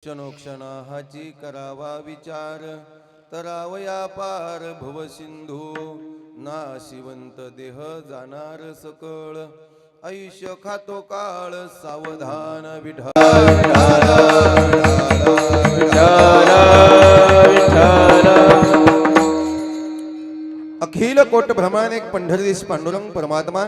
क्षणोक्षणाची करावा विचार तरावया पार भव सिंधू नाशिवंत देह जाणार सकळ आयुष्य खातो काळ सावधान अखिल कोट ब्रह्मांड पंढरीस पांडुरंग परमात्मा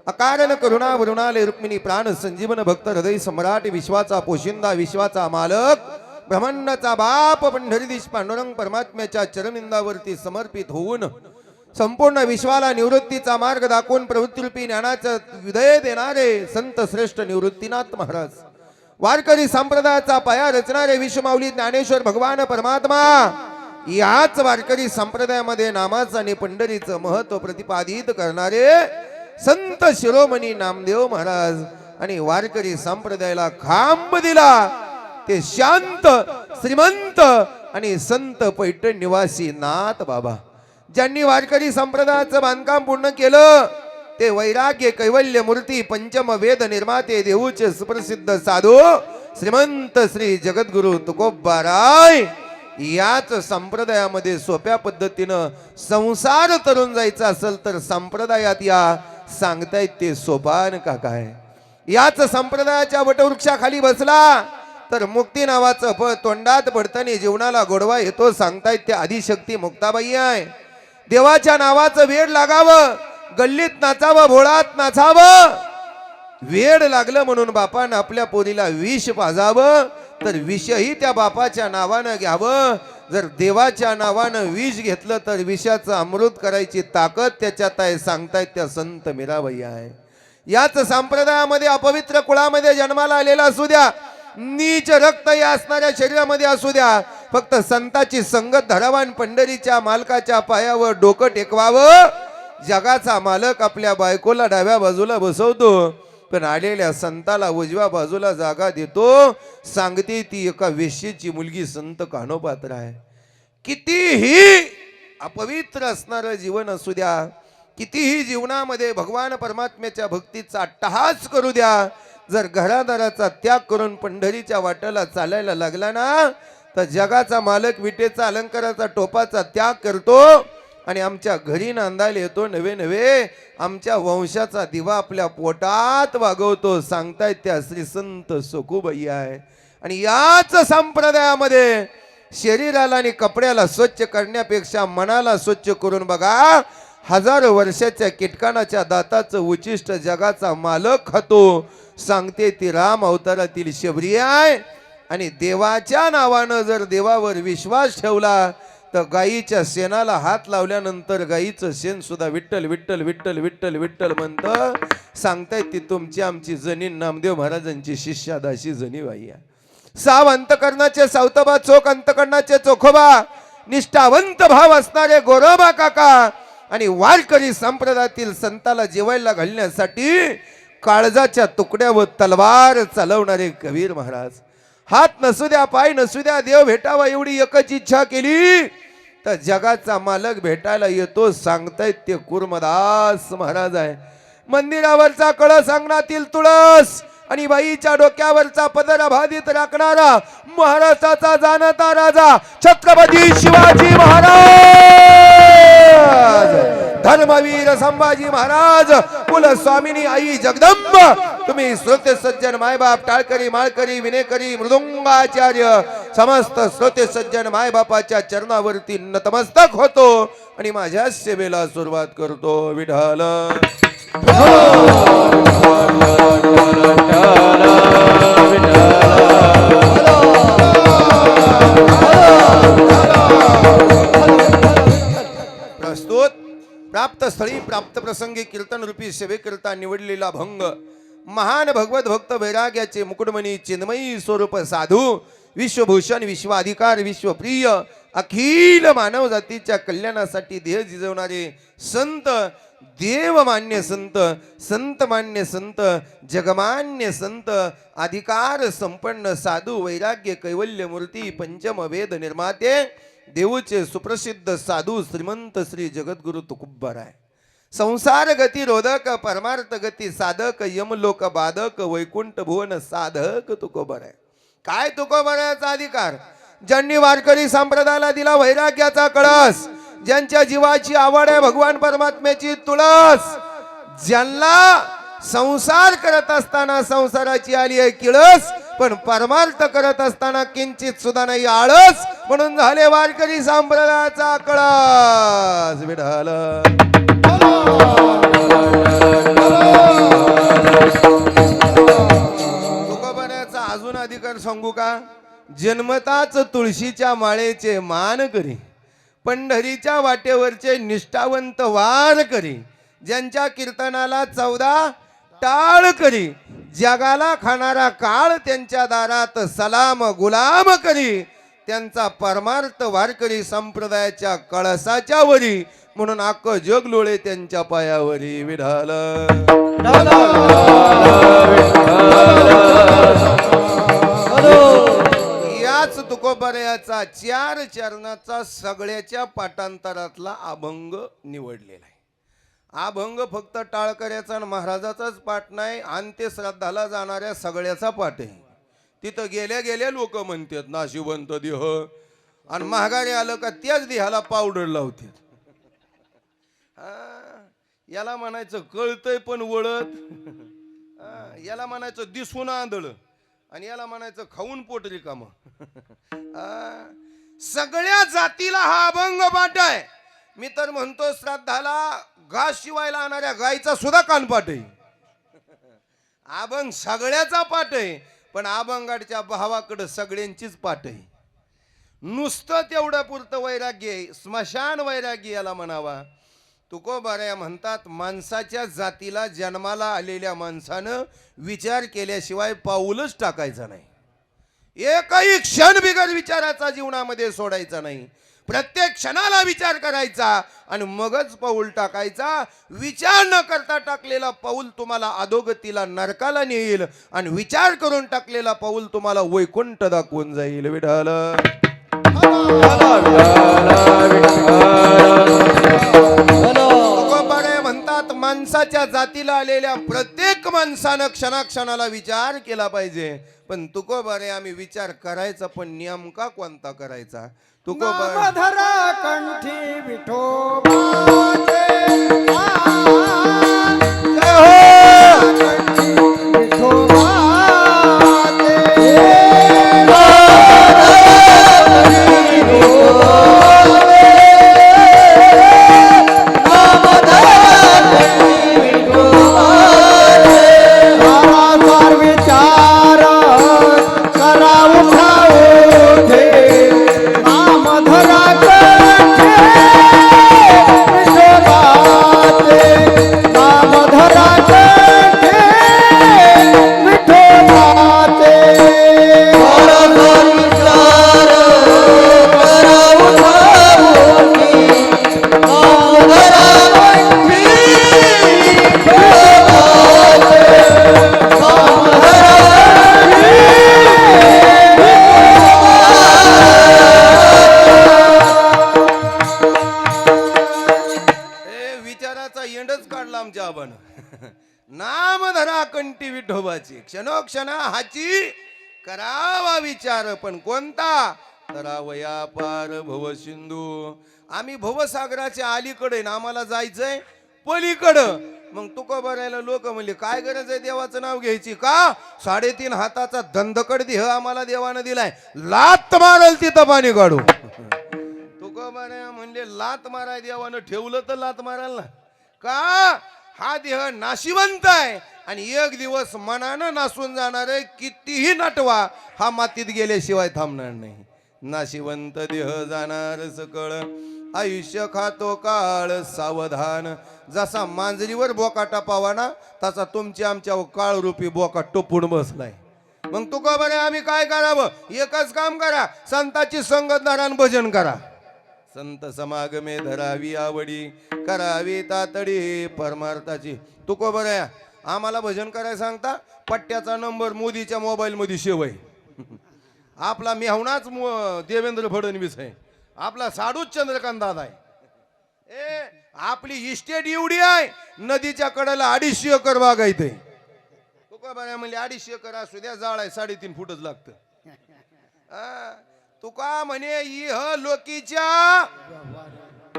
अकारण करुणा वरुणाले रुक्मिणी प्राण संजीवन भक्त हृदय सम्राट विश्वाचा पोशिंदा विश्वाचा मालक ब्रह्मांडाचा बाप पंढरीश पांडुरंग परमात्म्याच्या चरणिंदावरती समर्पित होऊन संपूर्ण विश्वाला निवृत्तीचा मार्ग दाखवून प्रवृत्तीरूपी ज्ञानाचा विदय देणारे संत श्रेष्ठ निवृत्तीनाथ महाराज वारकरी संप्रदायाचा पाया रचणारे विश्वमाऊली ज्ञानेश्वर भगवान परमात्मा याच वारकरी संप्रदायामध्ये नामाचं आणि पंढरीचं महत्व प्रतिपादित करणारे संत शिरोमणी नामदेव महाराज आणि वारकरी संप्रदायाला खांब दिला ते शांत श्रीमंत आणि संत पैठण निवासी नाथ बाबा ज्यांनी वारकरी संप्रदायाचं बांधकाम पूर्ण केलं ते वैराग्य कैवल्य मूर्ती पंचम वेद निर्माते देऊचे सुप्रसिद्ध साधू श्रीमंत श्री जगद्गुरु तुकोबाराय याच संप्रदायामध्ये सोप्या पद्धतीनं संसार तरुण जायचा असेल तर संप्रदायात या सांगतायत ते सोपान का काय याच संप्रदायाच्या वटवृक्षाखाली बसला तर मुक्ती नावाचं फळ तोंडात पडताना जीवनाला गोडवा येतो सांगतायत ते आदिशक्ती मुक्ताबाई आहे देवाच्या नावाचं वेड लागावं गल्लीत नाचावं भोळात नाचावं वेड लागलं म्हणून बापानं आपल्या पोरीला विष पाजावं तर विषही त्या बापाच्या नावानं घ्यावं जर देवाच्या नावानं विष घेतलं तर विषाचं अमृत करायची ताकद त्याच्यात आहे सांगतायत त्या संत मीराबाई आहे याच संप्रदायामध्ये अपवित्र कुळामध्ये जन्माला आलेला असू द्या नीच रक्त या असणाऱ्या शरीरामध्ये असू द्या फक्त संताची संगत धरावान पंढरीच्या मालकाच्या पायावर डोकं टेकवावं जगाचा मालक आपल्या बायकोला डाव्या बाजूला बसवतो पण आलेल्या संताला उजव्या बाजूला जागा देतो सांगते ती एका वेश्येची मुलगी संत कान्होपात्र आहे कितीही अपवित्र असणारं जीवन असू द्या कितीही जीवनामध्ये भगवान परमात्म्याच्या भक्तीचा अट्टहास करू द्या जर घरादाराचा त्याग करून पंढरीच्या वाटेला चालायला लागला ना तर जगाचा मालक विटेचा अलंकाराचा टोपाचा त्याग करतो आणि आमच्या घरी नांदायला येतो नवे नवे आमच्या वंशाचा दिवा आपल्या पोटात वागवतो सांगतायत त्या श्री संत सखूबाई आहे आणि याच संप्रदायामध्ये शरीराला आणि कपड्याला स्वच्छ करण्यापेक्षा मनाला स्वच्छ करून बघा हजारो वर्षाच्या कीटकानाच्या दाताचं उचिष्ट जगाचा मालक खातो सांगते ती राम अवतारातील शबरी आहे आणि देवाच्या नावानं जर देवावर विश्वास ठेवला तर गायीच्या शेणाला हात लावल्यानंतर गायीचं शेण सुद्धा विठ्ठल विठ्ठल विठ्ठल विठ्ठल विठ्ठल म्हणतं सांगतायत ती तुमची आमची जनीन नामदेव महाराजांची शिष्या दाशी जनीबाई आहे साव अंतकरणाचे सावतबा चोख अंतकरणाचे चोखोबा निष्ठावंत भाव असणारे गोरोबा काका आणि वारकरी संप्रदायातील संताला जेवायला घालण्यासाठी काळजाच्या तुकड्यावर तलवार चालवणारे कबीर महाराज हात नसू द्या पाय नसू द्या देव भेटावा एवढी एकच इच्छा केली तर जगाचा मालक भेटायला येतो सांगतायत ते कुर्मदास महाराज आहे मंदिरावरचा कळस अंगणातील तुळस आणि बाईच्या डोक्यावरचा पदर बाधित राखणारा महाराष्ट्राचा जाणता राजा छत्रपती शिवाजी महाराज धर्मवीर संभाजी महाराज कुलस्वामिनी आई जगदंब तुम्ही श्रोते सज्जन मायबाप टाळकरी माळकरी विनेकरी मृदुंगाचार्य समस्त श्रोते सज्जन मायबापाच्या चरणावरती नतमस्तक होतो आणि माझ्या सेवेला सुरुवात करतो विठ्ठल प्रस्तुत प्राप्त स्थळी प्राप्त प्रसंगी कीर्तन रूपी सेवेकरिता निवडलेला भंग महान भगवत भक्त वैराग्याचे मुकुटमणी चिन्मयी स्वरूप साधू विश्वभूषण विश्वाधिकार विश्वप्रिय अखिल मानव जातीच्या कल्याणासाठी देह झिजवणारे संत देवमान्य संत संतमान्य संत जगमान्य संत अधिकार संपन्न साधू वैराग्य कैवल्य मूर्ती पंचम वेद निर्माते देऊचे सुप्रसिद्ध साधू श्रीमंत श्री जगद्गुरु तुकोबाराय संसार गती रोधक परमार्थ गती साधक यमलोक बाधक वैकुंठ भुवन साधक तुकोबाराय काय तुकोबरायाचा अधिकार? ज्यांनी वारकरी संप्रदायाला दिला वैराग्याचा कळस, ज्यांच्या जीवाची आवड आहे भगवान परमात्म्याची तुळस, ज्यांना संसार करत असताना संसाराची आली आहे किळस, पण परमार्थ करत असताना किंचित सुद्धा नाही आळस, म्हणून झाले वारकरी संप्रदायाचा कळस. विठ्ठल तुकोबरायाचा अजून अधिकार सांगू का? जन्मताच तुळशीच्या माळेचे मान करी, पंढरीच्या वाटेवरचे निष्ठावंत वार करी, ज्यांच्या कीर्तनाला 14 टाळ करी, जगाला खाणारा काळ त्यांच्या दारात सलाम गुलाम करी, त्यांचा परमार्थ वारकरी संप्रदायाच्या कळसाच्या वरी, म्हणून अख्खं जग लोळे त्यांच्या पायावरी. विठ्ठल याच तुकोबरायाचा 4 चरणाचा सगळ्याच्या पाठांतरातला अभंग निवडलेला आहे. अभंग फक्त टाळकऱ्याचा आणि महाराजाचाच पाठ नाही, अंत्य श्राद्धाला जाणाऱ्या सगळ्याचा पाठ आहे. तिथं गेल्या गेल्या लोक म्हणतात नाशिवंत देह, आणि महागारी आलं का त्याच देहाला पावडर लावतात. याला म्हणायचं कळतंय पण वळत, याला म्हणायचं दिसून आंधळ, आणि याला म्हणायचं खाऊन पोट रिकाम. सगळ्या जातीला हा अभंग पाठ आहे. मी तर म्हणतो श्राद्धाला घास शिवायला आणणाऱ्या गायचा सुद्धा कानपाठ आहे. अभंग सगळ्याचा पाठ आहे, पण अभंगाच्या भावाकडे सगळ्यांचीच पाठ आहे. नुसतं तेवढं पुरतं वैराग्य आहे, स्मशान वैराग्य याला म्हणावा. तुकोबाराया म्हणतात माणसाच्या जातीला जन्माला आलेल्या माणसानं विचार केल्याशिवाय पाऊलच टाकायचं नाही. एकही क्षण बिगर विचाराचा जीवनामध्ये सोडायचा नाही. प्रत्येक क्षणाला विचार करायचा आणि मगच पाऊल टाकायचा. विचार न करता टाकलेला पाऊल तुम्हाला अधोगतीला नरकाला नेईल, आणि विचार करून टाकलेला पाऊल तुम्हाला वैकुंठ दाखवून जाईल. विठ्ठल म्हणतात माणसाच्या जातीला आलेल्या प्रत्येक माणसानं क्षणाक्षणाला विचार केला पाहिजे. पण तुकोबाराया आम्ही विचार करायचा, पण नेमका कोणता करायचा? तुकोबारा कंठी विठोबाचे नाम धरा कंठी विठोबाची, क्षणोक्षणा हाची करावा विचार. पण कोणता? तरावया पार भव सिंधू. आम्ही भवसागराच्या अलीकडे ना, आम्हाला जायचंय पलीकडं. मग तुकोबारायाला लोक म्हणले काय गरज आहे देवाचं नाव घ्यायची का? 3.5 हाताचा दंडकड देह आम्हाला देवानं दिलाय, लात मारल तिथं पाणी काढू. तुकोबाराया म्हणले लात माराय देवानं ठेवलं तर लात माराल ना का? हा देह नाशिवंत आहे, आणि एक दिवस मनानं नासून जाणार आहे. कितीही नटवा, हा मातीत गेल्याशिवाय थांबणार नाही. नाशिवंत देह जाणार सकळ, आयुष्य खातो काळ सावधान. जसा मांजरीवर बोकाटा पावाना, तसा तुमच्या आमच्या काळ रूपी बोका टोपून बसलाय. मग तुकोबाराया आम्ही काय करावं? एकच काम करा, संताची संगत धरा आणि भजन करा. संत समागमे धरावी आवडी, करावी तातडी परमार्थाची. तुकोबाराया आम्हाला भजन करायला सांगता, पट्ट्याचा नंबर मोदीच्या मोबाईल मध्ये शेव आहे. आपला मेहुणाच देवेंद्र फडणवीस आहे, आपला साडूच चंद्रकांत दादा आहे. आपली इस्टेट एवढी आहे, नदीच्या कडेला 250 एकर बागायत आहे. तुकोबाराया म्हणले 250 एकर असू द्या, जाळ आहे 3.5 फुटच लागतं. तुका म्हणे इह लोकीच्या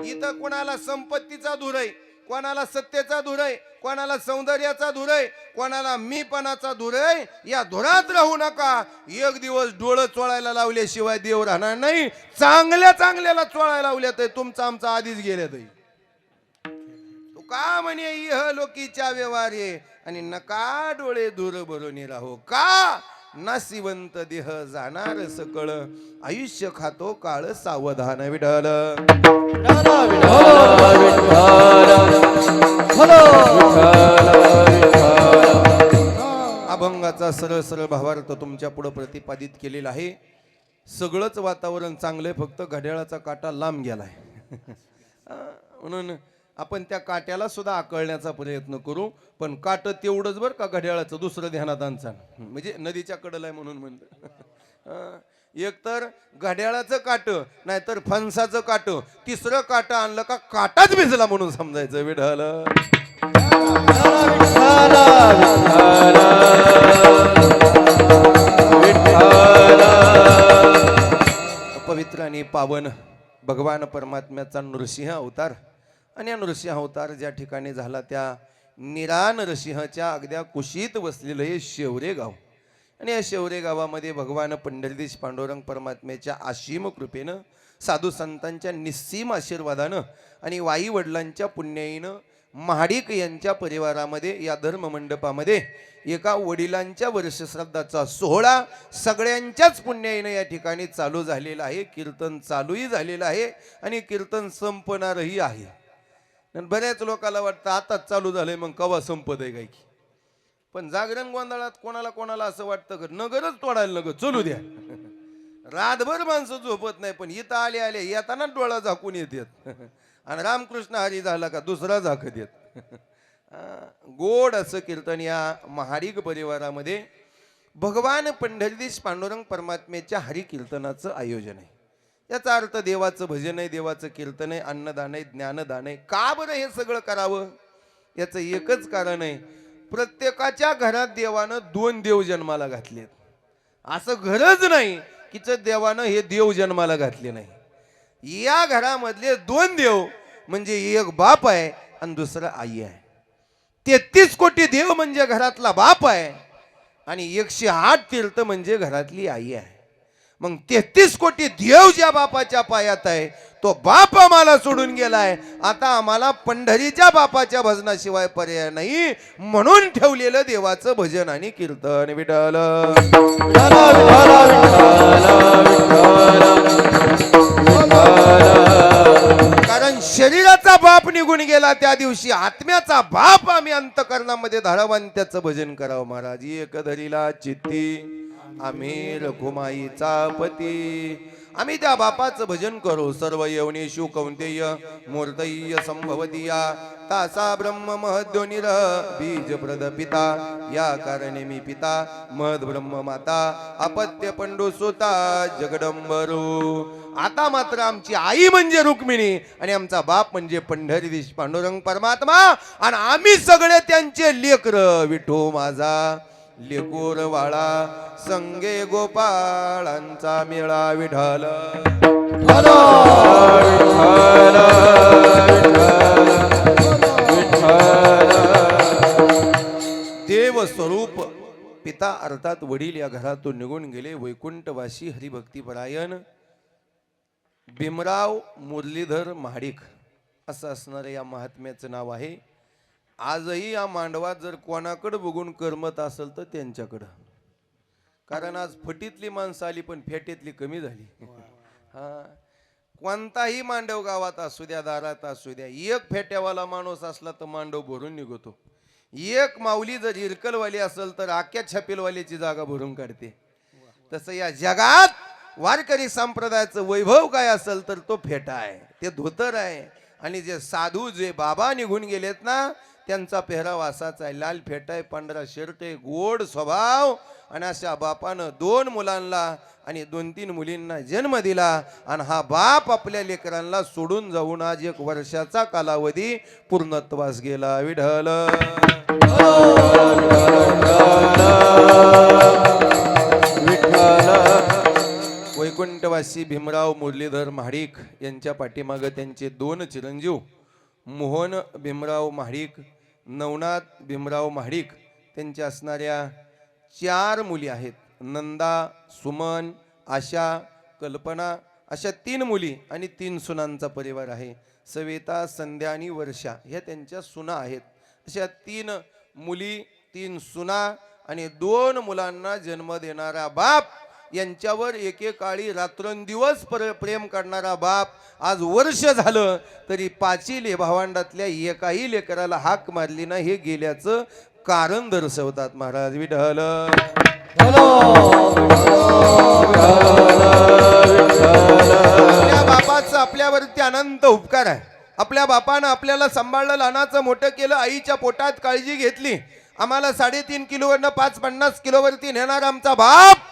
इथं कोणाला संपत्तीचा धूर आहे, कोणाला सत्तेचा धूर आहे, कोणाला सौंदर्याचा धूर आहे, कोणाला मीपणाचा धूर आहे. या धुरात राहू नका. एक दिवस डोळं चोळायला लावल्याशिवाय देव राहणार नाही. चांगल्या चांगल्याला चोळायला लावल्यात तुमचा आमचा आधीच गेल्यात. तुका म्हणे इह लोकीच्या व्यवहारे आणि नका डोळे दूर भरून राहो. का नासिवंत देह जाणार सकळ, आयुष्य खातो काळ सावधान. विठ्ठल अभंगाचा सरळ सरळ भावार्थ तुमच्या पुढे प्रतिपादित केलेला आहे. सगळंच वातावरण चांगलंय, फक्त घड्याळाचा काटा लांब गेलाय. म्हणून आपण त्या काट्याला सुद्धा आकळण्याचा प्रयत्न करू. पण काट तेवढंच बरं का घड्याळाचं, दुसरं ध्यानात आणचा. म्हणजे नदीच्या कडला आहे म्हणून म्हणलं. एक तर घड्याळाचं काट, नाहीतर फणसाचं काट, तिसरं काट आणलं का काटाच भिजला म्हणून समजायचं. विठ्ठल पवित्र आणि पावन भगवान परमात्म्याचा नृसिंह अवतार. आणि या नृसिंह अवतार ज्या ठिकाणी झाला त्या निरा नरसिंहाच्या अगद्या कुशीत वसलेलं हे शेवरे गाव. आणि या शेवरे गावामध्ये भगवान पंढरीश पांडुरंग परमात्म्याच्या असीम कृपेनं, साधू संतांच्या निस्सीम आशीर्वादानं आणि वाई वडिलांच्या पुण्याईनं महाडिक यांच्या परिवारामध्ये या धर्म मंडपामध्ये एका वडिलांच्या वर्षश्राद्धाचा सोहळा सगळ्यांच्याच पुण्याईनं या ठिकाणी चालू झालेला आहे. कीर्तन चालूही झालेलं आहे आणि कीर्तन संपणारही आहे. बऱ्याच लोकांना वाटतं आताच चालू झालंय मग कवा संपत आहे काय की. पण जागरण गोंधळात कोणाला कोणाला असं वाटतं की नगरच तोडायला नगर चलू द्या. रातभर माणसं झोपत नाही, पण इथं आले आले येताना डोळा झाकून येतात. आणि रामकृष्ण हरी झाला का दुसरा झाकत येत. गोड असं कीर्तन या महाडिक परिवारामध्ये भगवान पंढरीश पांडुरंग परमात्म्याच्या हरी कीर्तनाचं आयोजन आहे. याचा अर्थ देवाचं भजन आहे, देवाचं कीर्तन आहे, अन्नदान आहे, ज्ञानदान आहे. का बरं हे सगळं करावं? याचं एकच कारण आहे, प्रत्येकाच्या घरात देवानं 2 देव जन्माला घातलेत. असं घरच नाही की देवानं हे देव जन्माला घातले नाही. या घरामधले 2 देव म्हणजे एक बाप आहे आणि दुसरा आई आहे. 33 कोटी देव म्हणजे घरातला बाप आहे आणि 108 तीर्थ म्हणजे घरातली आई आहे. मग 33 कोटी देव ज्या बापाच्या पायात आहे तो बाप आम्हाला सोडून गेलाय. आता आम्हाला पंढरीच्या बापाच्या भजनाशिवाय पर्याय नाही, म्हणून ठेवलेलं देवाचं भजन आणि कीर्तन. विठ्ठल कारण शरीराचा बाप निघून गेला त्या दिवशी आत्म्याचा बाप आम्ही अंतकरणामध्ये धरावं, त्याचं भजन करावं. महाराज एक धरीला चित्ती आम्ही रघुमाईचा पती. आम्ही त्या बापाचं भजन करू. सर्व यवनेषु कौंतेय मूर्तय संभवतीया तासा ब्रह्म महद्योनिर बीज प्रद पिता. या कारणे मी पिता महद ब्रह्म माता अपत्य पंडू सुता जगदंबरू. आता मात्र आमची आई म्हणजे रुक्मिणी आणि आमचा बाप म्हणजे पंढरीश पांडुरंग परमात्मा आणि आम्ही सगळे त्यांचे लेकर. विठो माझा लेकूर वाळा संगे गोपाळांचा मेळा. विठ्ठल देव स्वरूप पिता अर्थात वडील या घरातून निघून गेले. वैकुंठवासी हरिभक्तीपरायण भीमराव मुरलीधर महाडिक असं असणारं या महात्म्याचं नाव आहे. आजही या मांडवात जर कोणाकडे बघून करमत असेल तर त्यांच्याकडं. कारण आज फटीतली माणसं आली पण फेटेतली कमी झाली. कोणताही मांडव गावात असू द्या, दारात असू द्या, एक फेट्यावाला माणूस असला तर मांडव भरून निघतो. एक माऊली जर इरकलवाली असेल तर आख्या छापेलवालीची जागा भरून काढते. तसं या जगात वारकरी संप्रदायाचं वैभव काय असेल तर तो फेटा आहे, ते धोतर आहे. आणि जे साधू जे बाबा निघून गेलेत ना त्यांचा पेहराव असाच आहे. लाल फेटा आहे, पांढरा शर्ट आहे, गोड स्वभाव. आणि अशा बापानं 2 मुलांना आणि 2-3 मुलींना जन्म दिला. आणि हा बाप आपल्या लेकरांना सोडून जाऊन आज 1 वर्षाचा कालावधी पूर्णत्वास गेला. विठ्ठल वैकुंठवासी भीमराव मुरलीधर महाडिक यांच्या पाठीमागं त्यांचे दोन चिरंजीव मोहन भीमराव महाडिक, नवनाथ भीमराव महाडिक त्यांच्या असणाऱ्या 4 मुली आहेत. नंदा, सुमन, आशा, कल्पना अशा 3 मुली आणि 3 सुनांचा परिवार आहे. सविता, संध्या आणि वर्षा ह्या त्यांच्या सुना आहेत. अशा 3 मुली, 3 सुना आणि 2 मुलांना जन्म देणारा बाप, यांच्यावर एकेकाळी रात्रंदिवस प्रेम करणारा बाप आज वर्ष झालं तरी 5 भावंडातल्या एकाही लेकराला हाक मारली ना, हे गेल्याचं कारण दर्शवतात महाराज. विठ्ठल आपल्या बापाचं आपल्यावरती अनंत उपकार आहे. आपल्या बापानं आपल्याला सांभाळलं, लहानाचं मोठं केलं, आईच्या पोटात काळजी घेतली. आम्हाला 3.5 किलोवरनं 5-50 किलोवरती नेणारा आमचा बाप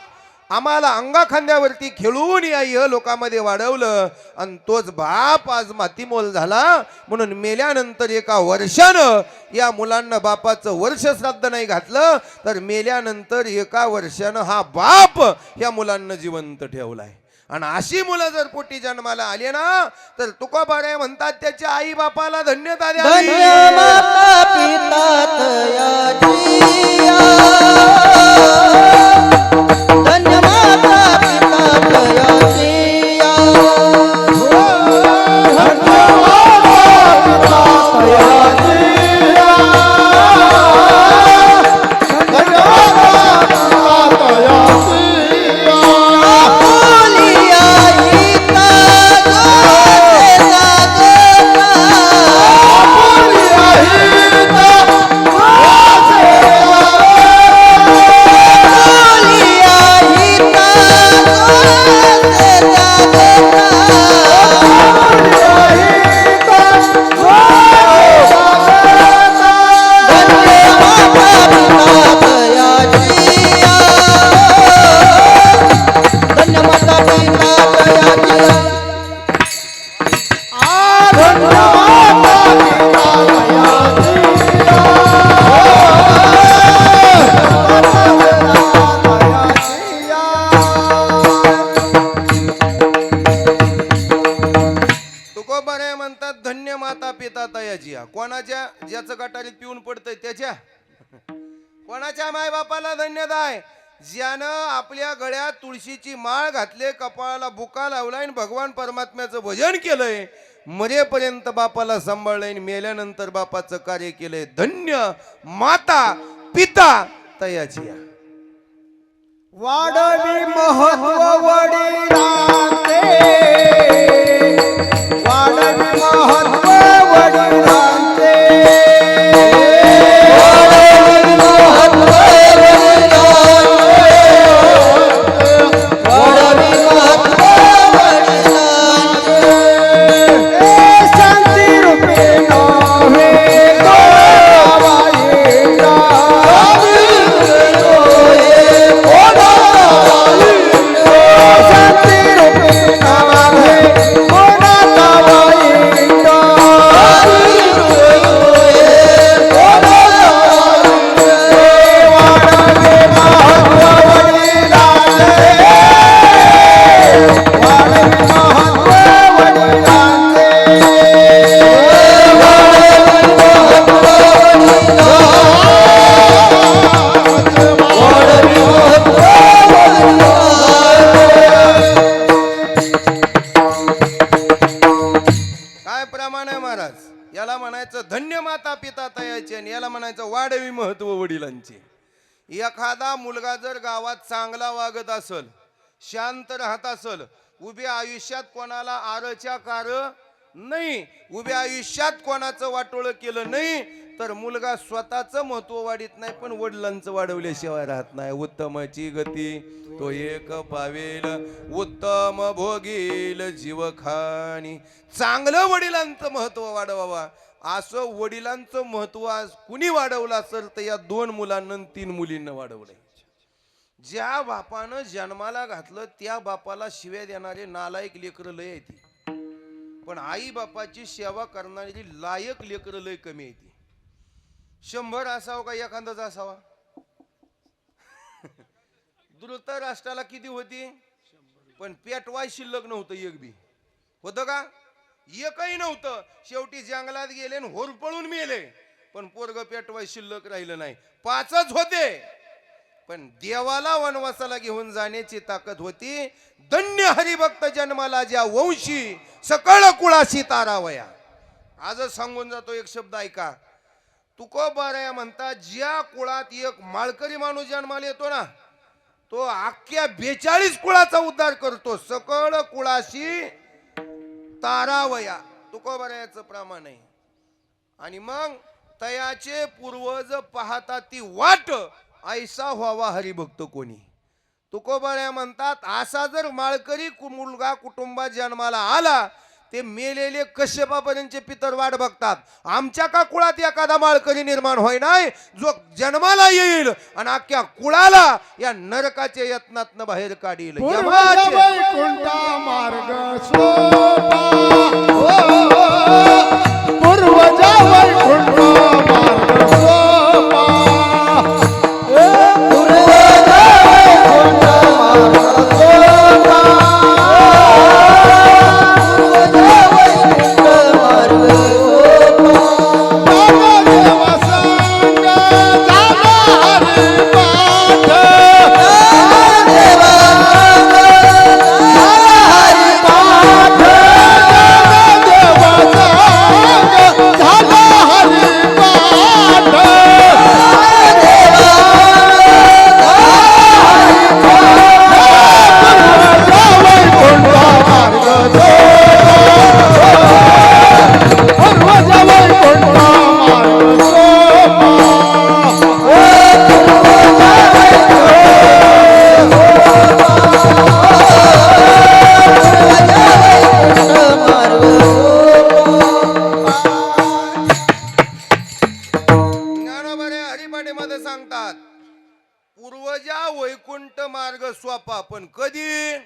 आम्हाला अंगा खांद्यावरती खेळून या लोकांमध्ये वाढवलं आणि तोच बाप आज मातीमोल झाला. म्हणून मेल्यानंतर एका वर्षानं या मुलांना बापाचं वर्ष श्राद्ध नाही घातलं तर मेल्यानंतर एका वर्षानं हा बाप या मुलांना जिवंत ठेवलाय. आणि अशी मुलं जर पोटी जन्माला आली ना तर तुकोबाराय म्हणतात त्याच्या आई बापाला धन्यता द्यावी. धन्य माता पिता तयाचिया, धन्य माता पिता तयाचिया, धन्य माता पिता तयाचिया, धन्य माता तयाचिया. बोलिया इता कोणाच्या ज्याचं गटारीत पिऊन पडतंय त्याच्या, कोणाच्या माय बापाला धन्यता आहे ज्यानं आपल्या गळ्यात तुळशीची माळ घातले, कपाळाला बुका लावलाय आणि भगवान परमात्म्याचं भजन केलंय, मरेपर्यंत बापाला सांभाळलंय, मेल्यानंतर बापाचं कार्य केलंय. धन्य माता पिता तयाची. वाढवी महत्व वडिलांचे, वाढवी महत्व वडिलांचे, वाढवी महत्व वडिलांचे, वाढवी महत्व वडिलांचे. शांती रूपे नव्हे गोवाईला, याला म्हणायचं धन्य माता पिता तयाचे आणि याला म्हणायचं वाढवी महत्व वडिलांचे. एखादा मुलगा जर गावात चांगला वागत असल, शांत राहत असल, उभ्या आयुष्यात कोणाला आरच्या कार नाही, उभ्या आयुष्यात कोणाचं वाटोळं केलं नाही, तर मुलगा स्वतःचं महत्व वाढीत नाही पण वडिलांचं वाढवल्याशिवाय राहत नाही. उत्तमची गती तो एक पावेल, उत्तम भोगील जीवखानी. चांगलं वडिलांचं महत्व वाढवावा असं वडिलांचं महत्व आज कुणी वाढवलं असेल तर या 2 मुलांना 3 मुलींना वाढवलंय. ज्या बापानं जन्माला घातलं त्या बापाला शिव्या देणारे नालायक लेकरं लय आहेत, पण आई बापाची सेवा करणारी लायक लेकरं लय कमी आहेत. 100 असावं का एखादाच असावा? धृतराष्ट्राला किती होती? पण पेटवाय शिल्लक नव्हतं एक बी. होतं का? एकही नव्हतं. शेवटी जंगलात गेले आणि होरपळून मेले. पण पोरग पेटवाय शिल्लक राहिलं नाही. 5च होते. पण देवाला वनवासाला घेऊन जाण्याची ताकद होती. धन्य हरिभक्त जन्माला ज्या वंशी सकळ कुळाशी तारावया. आजच सांगून जातो एक शब्द ऐका. तुकोबाराया म्हणतात ज्या कुळात एक माळकरी माणूस जन्माला येतो ना, तो अख्ख्या 42 कुळाचा उद्धार करतो. सकळ कुळाशी तारावया तुकोबारायाचं प्रमाण आहे. आणि मग तयाचे पूर्वज पाहता ती वाट, ऐसा व्हावा हरिभक्त कोणी. तुकोबाराया म्हणतात असा जर माळकरी मुलगा कुटुंबात जन्माला आला, ते मेलेले कश्यपापर्यंतचे पितर वाट बघतात. आमच्या का कुळात एखादा माळकरी निर्माण होय नाही, जो जन्माला येईल आणि अख्ख्या कुळाला या नरकाच्या यत्नातनं बाहेर काढील. पूर्वज वैकुंठा मार्ग सोपा, पूर्वज वैकुंठा मार्ग सोपा, पूर्वज वैकुंठा मार्ग सोपा, सांगतात पूर्वजा वैकुंठ मार्ग सोपा. पण कधी?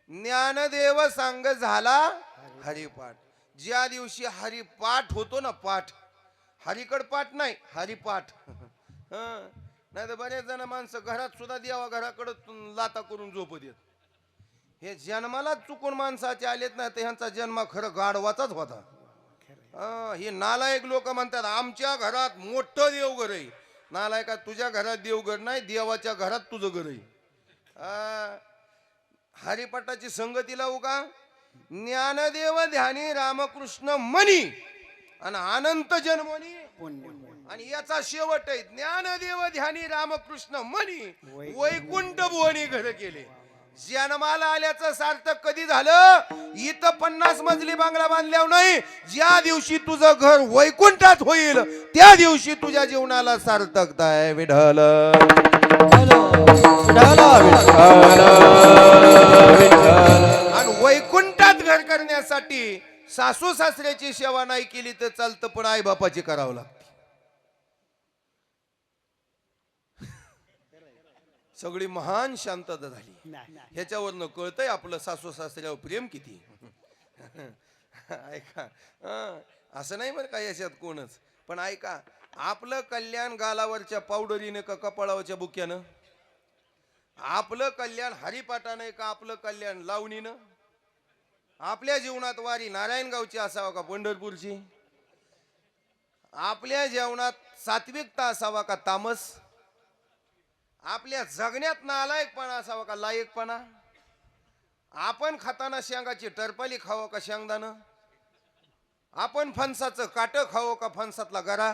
ज्ञानदेव सांग झाला हरिपाठ. ज्या दिवशी हरिपाठ होतो ना, पाठ, हरिकड पाठ नाही, हरिपाठ. नाही तर बरेच जण माणसं घरात सुद्धा देवा घराकडे लाता करून झोपत येत. हे जन्माला चुकून माणसाचे आलेत ना, तर ह्यांचा जन्म खरं गाढवाचाच होता. हे नालायक लोक म्हणतात आमच्या घरात मोठं देवघर आहे. नालायका, तुझ्या घरात देवघर नाही, देवाच्या घरात तुझं घर आहे. हरिपाठाची संगती लावू का? ज्ञानदेव ध्यानी रामकृष्ण मनी आणि अनंत जन्मनी, आणि याचा शेवट आहे ज्ञानदेव ध्यानी रामकृष्ण मनी वैकुंठ भुवनी घर केले. जन्माला आल्याचं सार्थक कधी झालं? इथं 50 मजली बांगला बांधल्यावर नाही, ज्या दिवशी तुझं घर वैकुंठात होईल त्या दिवशी तुझ्या जीवनाला सार्थकता आहे. विठ्ठल आणि वैकुंठात घर करण्यासाठी सासू सासऱ्याची सेवा नाही केली तर चालतं, पण आई बापाची करावं लागतं. सगळी महान शांतता झाली. ह्याच्यावरनं कळतंय आपलं सासू सासऱ्यावर प्रेम किती. ऐका, असं नाही बरं का याच्यात कोणच, पण ऐका, आपलं कल्याण गालावरच्या पावडरीने का कपाळावरच्या बुक्यानं? आपलं कल्याण हरिपाठाने का आपलं कल्याण लावणीनं? आपल्या जीवनात वारी नारायणगावची असावा का पंढरपूरची? आपल्या जीवनात सात्विकता असावा का तामस? आपल्या जगण्यात नालायकपणा असावा का लायकपणा? आपण खाताना शेंगाची टरपाली खावं का शेंगदाणं? आपण फणसाचं काट खावं का फणसातला गरा?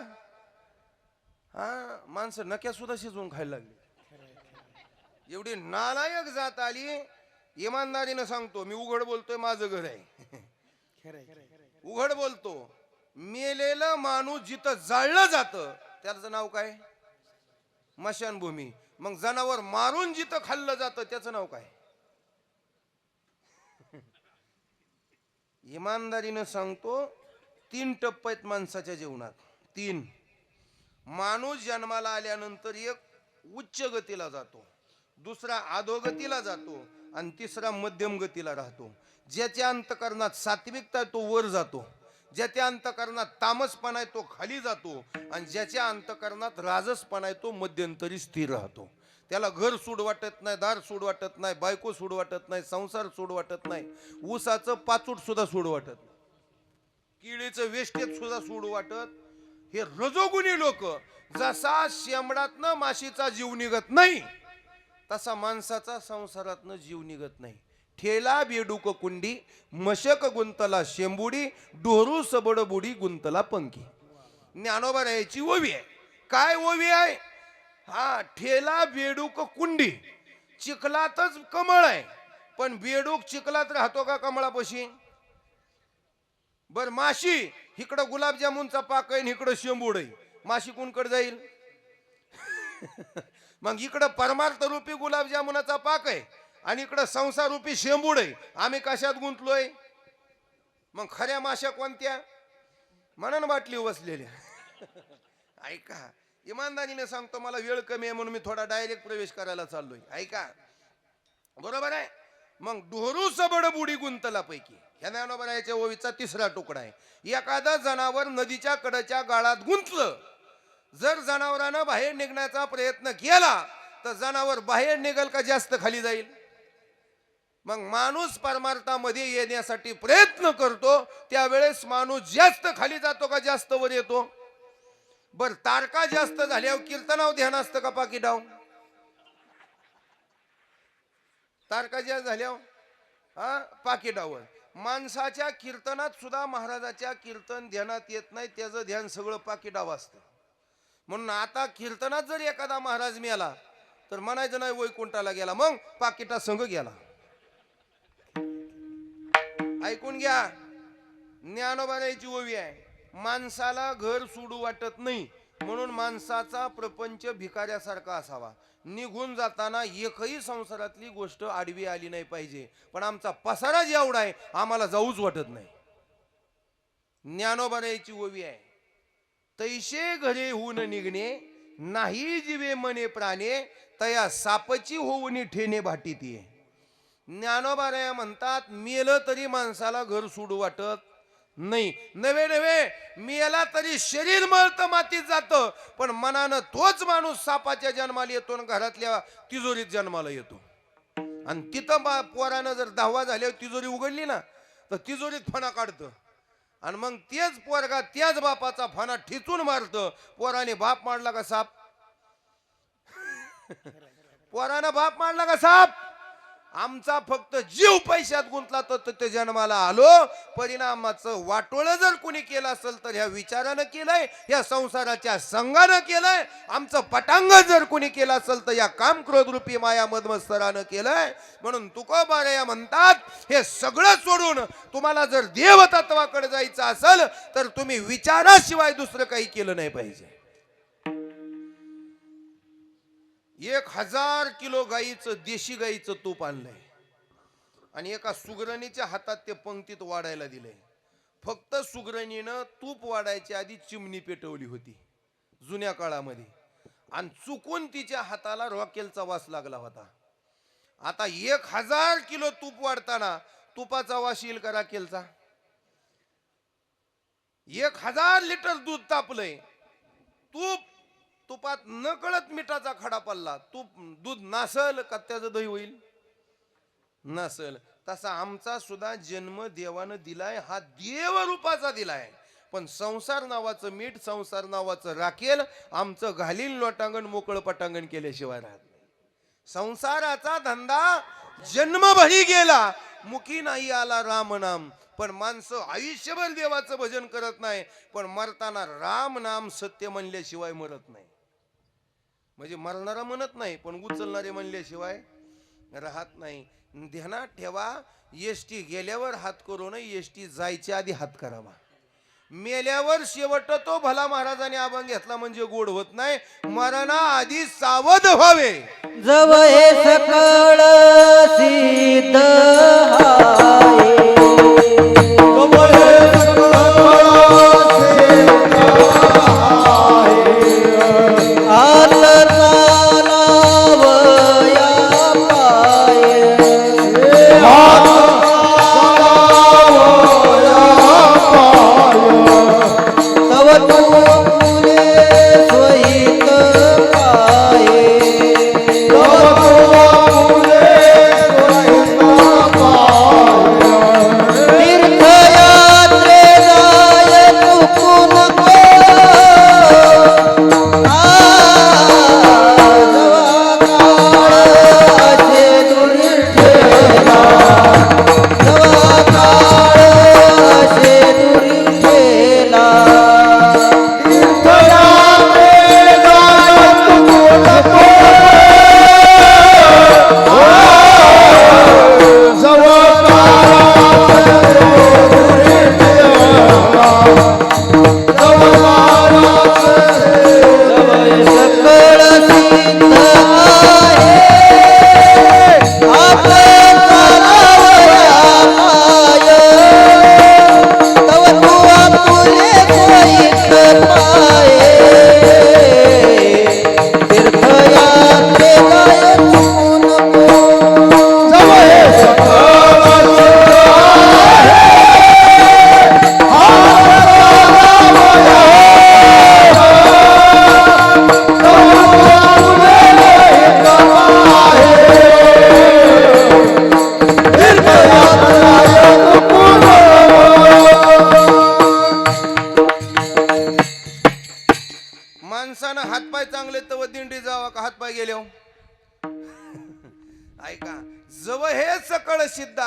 माणसं नक्या सुद्धा शिजवून खायला लागली. एवढी नालायक जात आली. इमानदारीनं सांगतो, मी उघड बोलतोय, माझं घर आहे, उघड बोलतो. मेलेलं माणूस जिथं जाळलं जातं त्याचं नाव काय? मशानभूमी. मग जनावर मारून जिथं खाल्लं जातं त्याचं नाव काय? इमानदारीनं सांगतो, 3 टप्पे आहेत माणसाच्या जीवनात. 3. माणूस जन्माला आल्यानंतर एक उच्च गतीला जातो, दुसरा अधोगतीला जातो आणि तिसरा मध्यम गतीला राहतो. ज्याच्या अंतकरणात सात्विकता तो वर जातो, ज्याच्या अंतकरणात तामसपणा आहे तो खाली जातो, आणि ज्याच्या अंतकरणात राजसपणा आहे तो मध्यंतरी स्थिर राहतो. त्याला घर सूड वाटत नाही, दार सूड वाटत नाही, बायको सूड वाटत नाही, संसार सूड वाटत नाही, ऊसाचं पाचूट सुद्धा सूड वाटत नाही, किळीचं वेस्टेज सुद्धा सूड वाटत. हे रजोगुणी लोक, जसा शेंबडातनं माशीचा जीव निघत नाही तसा माणसाचा संसारातनं जीव निघत नाही. ठेला बेडूक कुंडी, मशक गुंतला शेंबुडी, डोरू सबड बुडी गुंतला पंखी. ज्ञानोबा रायाची ओवी आहे. काय ओवी आहे? हा, ठेला बेडूक कुंडी, चिखलातच कमळ आहे, पण बेडूक चिखलात राहतो का कमळापाशी? बर माशी, इकडं गुलाबजामुनचा पाक आहे, इकडं शेंबूड आहे, माशी कोणकडे जाईल? मग इकडं परमार्थ रूपी गुलाबजामुनाचा पाक आहे आणि इकडं संसार रूपी शेंबूड आहे. आम्ही कशात गुंतलोय? मग खऱ्या माश्या कोणत्या? म्हणून बाटली बसलेल्या. ऐका, इमानदारीने सांगतो, मला वेळ कमी आहे म्हणून मी थोडा डायरेक्ट प्रवेश करायला चाललोय. ऐका, बरोबर आहे. मग डोरू सबड बुडी गुंतला पैकी ह्या ज्ञानोबा रायाच्या ओवीचा तिसरा तुकडा आहे. एखादा जनावर नदीच्या कडेच्या गाळात गुंतलं, जर जनावरानं बाहेर निघण्याचा प्रयत्न केला तर जनावर बाहेर निघेल का जास्त खाली जाईल? मग माणूस परमार्थामध्ये येण्यासाठी प्रयत्न करतो त्यावेळेस माणूस जास्त खाली जातो का जास्त वर येतो? बर, तारका जास्त झाल्यावर कीर्तनाव ध्यान असतं का पाकिटाव? तारका जास्त झाल्यावर पाकिटावर. माणसाच्या कीर्तनात सुद्धा महाराजाच्या कीर्तन ध्यानात येत नाही, त्याचं ध्यान सगळं पाकिटाव असतं. म्हणून आता कीर्तनात जर एखादा महाराज मिळाला तर म्हणायचं नाही वैकुंठाला गेला, मग पाकिटा संघ गेला. ऐकून घ्या, ज्ञानोबा रायाची ओवी आहे. माणसाला घर सोडू वाटत नाही म्हणून माणसाचा प्रपंच भिकाऱ्यासारखा असावा. निघून जाताना एकही संसारातली गोष्ट आडवी आली नाही पाहिजे. पण आमचा पसारा जेवढा आहे आम्हाला जाऊच वाटत नाही. ज्ञानोबा रायाची ओवी आहे. तैसे घरे होऊन निघणे, नाही जीवे मने प्राणे, तया सापची होऊन ठेणे भाटीती. ज्ञानोबा राया म्हणतात, मेलं तरी माणसाला घर सोडू वाटत नाही. नवे नवे मेला तरी शरीर मळतं मातीत जातं, पण मनानं तोच माणूस सापाच्या जन्माला येतो आणि घरातल्या तिजोरीत जन्माला येतो. आणि तिथं पोरानं जर 10वा झाल्यावर तिजोरी उघडली ना तर तिजोरीत फणा काढतं आणि मग तेच पोरगा त्याच बापाचा फणा ठिचून मारतं. पोराने बाप मारला का साप? पोरानं बाप मारला का साप? आमचा फक्त जीव पैशात गुंतला तर ते जन्माला आलो. परिणामाचं वाटोळ जर कोणी केलं असेल तर ह्या विचारानं केलंय, या संसाराच्या संघानं केलंय. आमचं पटांग जर कोणी केलं असेल तर या काम क्रोध रूपी माया मदमत्सरानं केलंय. म्हणून तुकोबा राया म्हणतात, हे सगळं सोडून तुम्हाला जर देवतत्वाकडे जायचं असेल तर तुम्ही विचाराशिवाय दुसरं काही केलं नाही पाहिजे. 1000 किलो गाईचं, देशी गाईचं तूप आणलंय आणि एका सुगरणीच्या हातात ते पंक्तीत वाढायला दिलंय. फक्त सुगरणीनं तूप वाढायच्या आधी चिमणी पेटवली होती जुन्या काळामध्ये, आणि चुकून तिच्या हाताला रॉकेलचा वास लागला होता. आता 1000 किलो तूप वाढताना तुपाचा वास येईल का राखेलचा? 1000 लिटर दूध तापलंय, तुपात नकळत मिठाचा खडा पडला, दूध नासल का त्याचं दही होईल? नसल. तसा आमचा सुद्धा जन्म देवानं दिलाय, हा देव रूपाचा दिलाय. पण संसार नावाचं मीठ, संसार नावाचं राखेल आमचं घालील लोटांगण मोकळं पटांगण केल्याशिवाय राहत नाही. संसाराचा धंदा जन्मभरी गेला, मुखी नाही आला राम नाम. पण माणसं आयुष्यभर देवाचं भजन करत नाही, पण मरताना राम नाम सत्य म्हणल्याशिवाय मरत नाही. म्हणजे मरणारा म्हणत नाही पण उचलणारे म्हणल्याशिवाय राहत नाही. ध्यानात ठेवा, एसटी गेल्यावर हात करू नये, एसटी जायच्या आधी हात करावा. मेल्यावर शेवट तो भला महाराजांनी अभंग घेतला म्हणजे गोड होत नाही. मरणा आधी सावध व्हावे. जव हे सकळ सिद्ध हाय,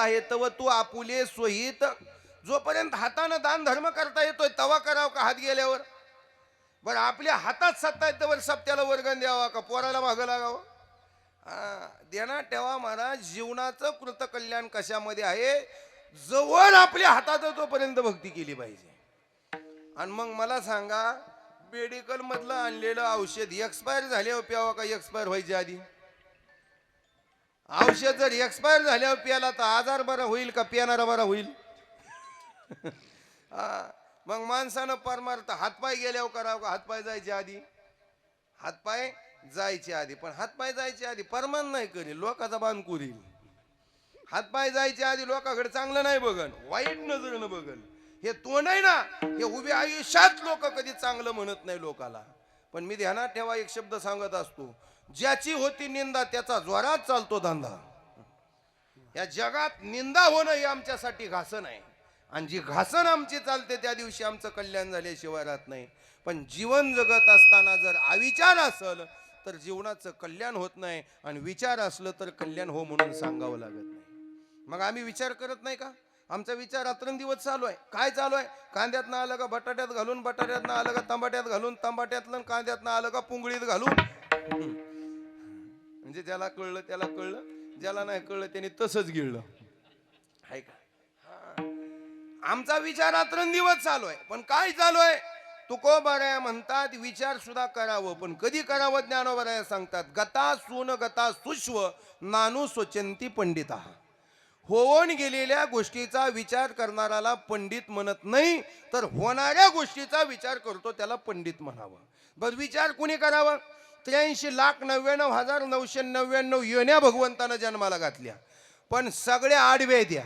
आहे तव तू आपुले सोहित. जोपर्यंत हातानं दान धर्म करता येतोय तवा करावं का हात गेल्यावर? बरं आपल्या हातात सत्ता आहे तर सप्त्याला वर्गण द्यावा का पोराला मागं लागावं? देणार ठेवा महाराज. जीवनाचं कृतकल्याण कशामध्ये आहे? जवळ आपल्या हातात आहे तोपर्यंत भक्ती केली पाहिजे. आणि मग मला सांगा, मेडिकल मधलं आणलेलं औषध एक्सपायर झाल्यावर प्यावं का एक्सपायर व्हायच्या आधी? औषध जर एक्सपायर झाल्यावर प्याला तर आजार बरा होईल का पिणारा बरा होईल? मग माणसानं परमार्थ हातपाय गेल्यावर करावं का हातपाय जायच्या आधी? हातपाय जायच्या आधी. पण हातपाय जायच्या आधी परमान नाही करील, लोकांचा बांध करील. हातपाय जायच्या आधी लोकांकडे चांगलं नाही बघन, वाईट नजरेनं बघन. हे तो नाही ना, हे उभे आयुष्यात लोक कधी चांगलं म्हणत नाही लोकाला. पण मी ध्यानात ठेवा, एक शब्द सांगत असतो, ज्याची होती निंदा त्याचा जोरात चालतो धंदा. या जगात निंदा होणं हे आमच्यासाठी घासन आहे. आणि जी घासन आमची चालते त्या दिवशी आमचं कल्याण झाल्याशिवाय राहत नाही. पण जीवन जगत असताना जर अविचार असेल तर जीवनाचं कल्याण होत नाही. आणि विचार असलं तर कल्याण हो म्हणून सांगावं लागत नाही. मग आम्ही विचार करत नाही का? आमचा विचार रात्रंदिवस चालू आहे. काय चालू आहे? कांद्यातनं आलं का बटाट्यात घालून, बटाट्यातनं आलं का तांबाट्यात घालून, तांबाट्यातलं कांद्यातनं आलं का पुंगळीत घालून. म्हणजे ज्याला कळलं त्याला कळलं, ज्याला नाही कळलं त्याने तसंच गिळलं. आहे का? आमचा विचार रात्रंदिवस चालू आहे. पण काय चालू आहे? तुकोबाराया म्हणतात विचार सुद्धा करावं, पण कधी करावं? ज्ञानोबाराया सांगतात, गता सून गता सुश्व नानू स्वचंती पंडिता. होऊन गेलेल्या गोष्टीचा विचार करणाराला पंडित म्हणत नाही, तर होणाऱ्या गोष्टीचा विचार करतो त्याला पंडित म्हणावं. बरं, विचार कुणी करावं? 83,99,999 योन्या भगवंतानं जन्माला घातल्या, पण सगळ्या आडव्या द्या.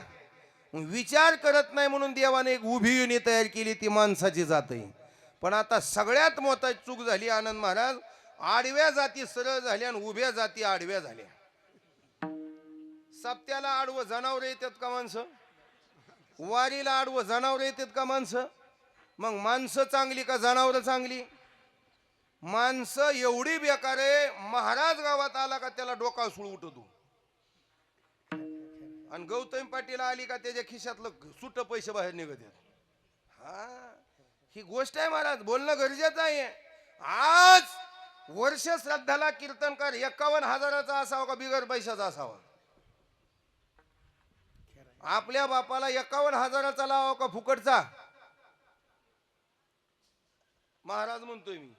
विचार करत नाही म्हणून देवाने एक उभी युनी तयार केली, ती माणसाची जात आहे. पण आता सगळ्यात मोठी चूक झाली आनंद महाराज, आडव्या जाती सरळ झाल्या आणि उभ्या जाती आडव्या झाल्या. सप्त्याला आडवं जनावर येतात का माणसं? वारीला आडवं जनावर येतात का माणसं? मग माणसं चांगली का जनावर चांगली? माणसं एवढी बेकार आहे, महाराज गावात आला का त्याला डोका सुळ उठतो. आणि गौतम पाटील आली का त्याच्या खिशातलं सुट पैसे बाहेर निघत आहेत. ही गोष्ट आहे महाराज, बोलणं गरजेचं आहे. आज वर्ष श्राद्धाला कीर्तनकार 51,000चा असावा का बिगर पैशाचा असावा? आपल्या बापाला 51,000चा लावा का फुकटचा? महाराज म्हणतोय मी.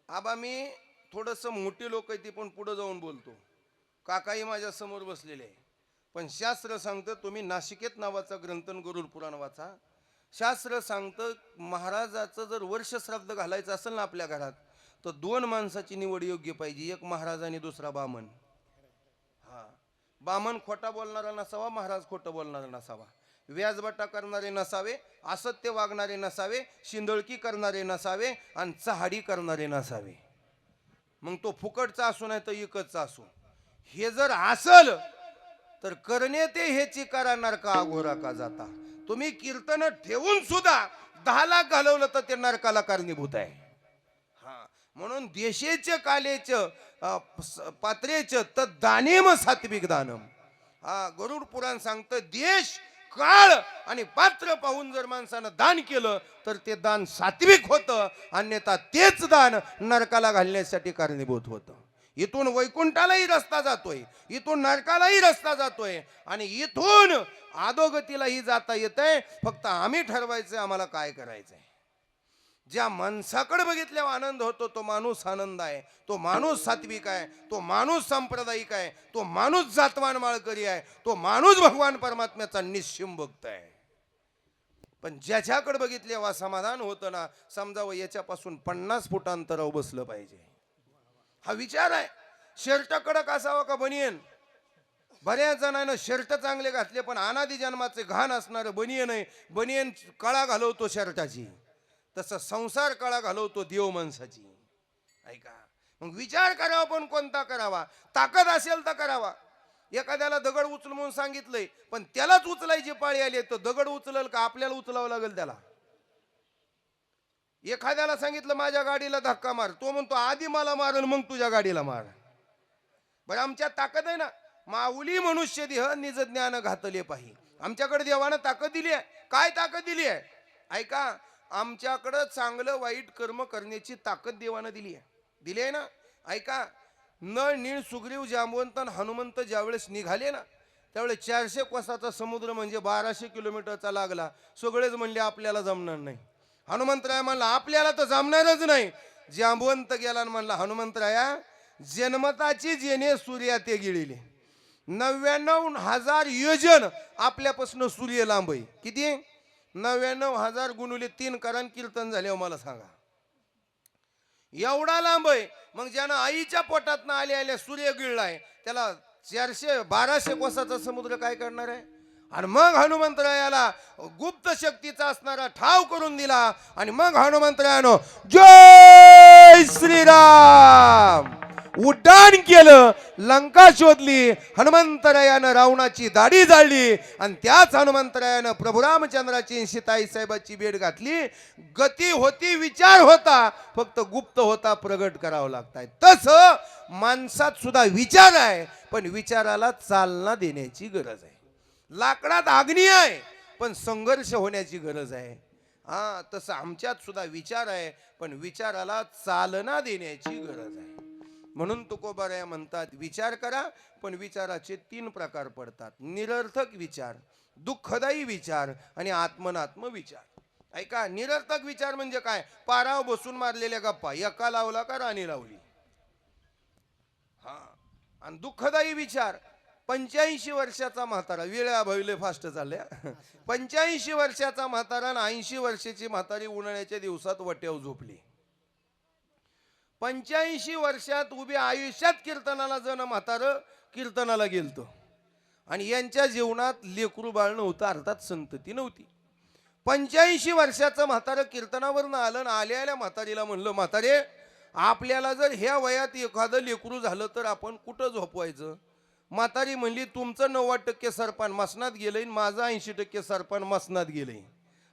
आबा मी थोडस मोठी लोक आहे ती पण पुढे जाऊन बोलतो. काकाही माझ्या समोर बसलेले आहे. पण शास्त्र सांगतं, तुम्ही नाशिकेत नावाचा ग्रंथ गरुड पुराण वाचा. शास्त्र सांगतं महाराजाचं जर वर्ष श्राद्ध घालायचं असेल ना आपल्या घरात, तर 2 माणसाची निवड योग्य पाहिजे, एक महाराज आणि दुसरा बामण. बामण खोटा बोलणारा नसावा, महाराज खोटं बोलणारा नसावा, व्याजबट्टा करणारे नसावे, असत्य वागणारे नसावे, शिंदळकी करणारे नसावे आणि चहाडी करणारे नसावे. मग तो फुकटचा असो नाही तर इकतचा असो. हे जर असल तर करणे ते हेची करा नरका अघोरा का जाता. तुम्ही कीर्तन ठेवून सुद्धा 10 लाख घालवलं तर ते नरकाला कारणीभूत आहे. म्हणून देशेच कालेच पात्रेच तर दानेम सात्विक दानम. गरुड पुराण सांगतं, देश काळ आणि पात्र पाहून जर माणसानं दान केलं तर ते दान सात्विक होतं, अन्यथा तेच दान नरकाला घालण्यासाठी कारणीभूत होतं. इथून वैकुंठालाही रस्ता जातोय, इथून नरकालाही रस्ता जातोय आणि इथून आदोगतीलाही जाता येतंय. फक्त आम्ही ठरवायचं आम्हाला काय करायचंय. ज्या माणसाकडे बघितल्यावर आनंद होतो तो माणूस आनंद आहे, तो माणूस सात्विक आहे, तो माणूस सांप्रदायिक आहे, तो माणूस जातवान माळकरी आहे, तो माणूस भगवान परमात्म्याचा निश्चिम भक्त आहे. पण ज्याच्याकडे बघितल्यावर समाधान होतं ना, समजावं याच्यापासून 50 फूट अंतरावर बसलं पाहिजे. हा विचार आहे. शर्ट कडक असावा का बनियन? बऱ्याच जणांना शर्ट चांगले घातले पण अनादी जन्माचे घाण असणारं बनियन आहे. बनियन कळा घालवतो शर्टाची, तसं संसार कळा घालवतो देव माणसाची. ऐका, मग विचार करावा पण कोणता करावा? ताकद असेल तर करावा. एखाद्याला दगड उचल म्हणून सांगितलंय पण त्यालाच उचलायची पाळी आली तर दगड उचलल का आपल्याला उचलावं लागेल त्याला? एखाद्याला सांगितलं माझ्या गाडीला धक्का मार, तो म्हणतो आधी मला मारल मग तुझ्या गाडीला मार. बरं आमच्यात ताकद आहे ना. माऊली मनुष्य देह निज ज्ञान घातले पाहिजे. आमच्याकडे देवानं ताकद दिली आहे. काय ताकद दिली आहे ऐका, आमच्याकडं चांगलं वाईट कर्म करण्याची ताकद देवानं दिली आहे ना. ऐका, नळ नीळ सुग्रीव जांबवंत आणि हनुमंत ज्यावेळेस निघाले ना, त्यावेळेस 400 कोसाचा समुद्र म्हणजे 1200 किलोमीटरचा लागला. सगळेच म्हणले आपल्याला जमणार नाही. हनुमंतराय म्हणला आपल्याला तर जमणारच नाही. जांबवंत गेला आणि म्हणला हनुमंतराया जन्मताची जेणे सूर्या ते गिळिले. 99,000 योजन आपल्यापासून सूर्य लांब आहे. किती? 99,000 गुणुले 3 कारण कीर्तन झाले. मला सांगा एवढा लांब आहे. मग ज्यानं आईच्या पोटात आल्या सूर्य गिळलाय त्याला 1200 कोसाचा समुद्र काय करणार आहे. आणि मग हनुमंतरायाला गुप्त शक्तीचा असणारा ठाव करून दिला. आणि मग हनुमंतरायानं जय श्रीराम उड्डाण केलं. लंका शोधली. हनुमंतरायानं रावणाची दाढी जाळली. आणि त्याच हनुमंतरायानं प्रभू रामचंद्राची सीताई साहेबाची भेट घातली. गती होती, विचार होता, फक्त गुप्त होता, प्रगट करावं लागताय. तसं माणसात सुद्धा विचार आहे, पण विचाराला चालना देण्याची गरज आहे. लाकडात अग्नी आहे, पण संघर्ष होण्याची गरज आहे. हा, तसं आमच्यात सुद्धा विचार आहे, पण विचाराला चालना देण्याची गरज आहे. म्हणून तुकोबाराया म्हणतात विचार करा, पण विचाराचे 3 प्रकार पडतात. निरर्थक विचार, दुःखदायी विचार आणि आत्मनात्म विचार. ऐका, निरर्थक विचार म्हणजे काय? पाराव बसून मारलेल्या गप्पा, एका लावला का राणी लावली. हा, आणि दुःखदायी विचार 85 वर्षाचा म्हातारा, वेळा भविले फास्ट चालल्या. 85 वर्षाचा म्हातारा आणि 80 वर्षाची म्हातारी उन्हाळ्याच्या दिवसात वट्यावर झोपली. 85 वर्षात उभी आयुष्यात कीर्तनाला जण म्हातारं कीर्तनाला गेलतो. आणि यांच्या जीवनात लेकरू बाळ नव्हतं, अर्थात संतती नव्हती. 85 वर्षाचं म्हातारं कीर्तनावरनं आलं आणि आल्या म्हातारीला म्हणलं म्हातारे आपल्याला जर ह्या वयात एखादं लेकरू झालं तर आपण कुठं झोपवायचं. म्हातारी म्हणली तुमचं 90% सरपान मसनात गेलंय, माझं 80% सरपान मसनात गेलंय.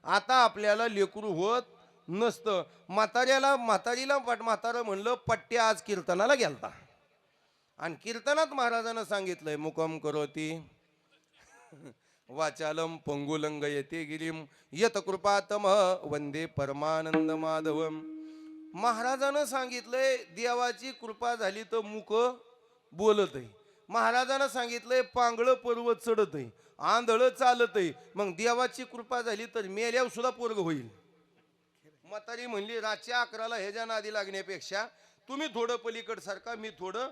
आता आपल्याला लेकरू होत नसतं. म्हातारीला म्हातारं म्हणलं पट्ट्या आज कीर्तनाला गेलता. आणि कीर्तनात महाराजांना सांगितलंय मुकम करोती वाचालम पंगुलंग येते गिरीम यत कृपातम वंदे परमानंद माधवम. महाराजानं सांगितलंय देवाची कृपा झाली तर मुक बोलत आहे. महाराजानं सांगितलंय पांगळ पर्वत चढत आहे, आंधळ चालत आहे. मग देवाची कृपा झाली तर मेल्यावर सुद्धा पोरग होईल. म्हातारी म्हणली रातच्या 11ला ह्याच्या नादी लागण्यापेक्षा तुम्ही थोडं पलीकड सारखा, मी थोडं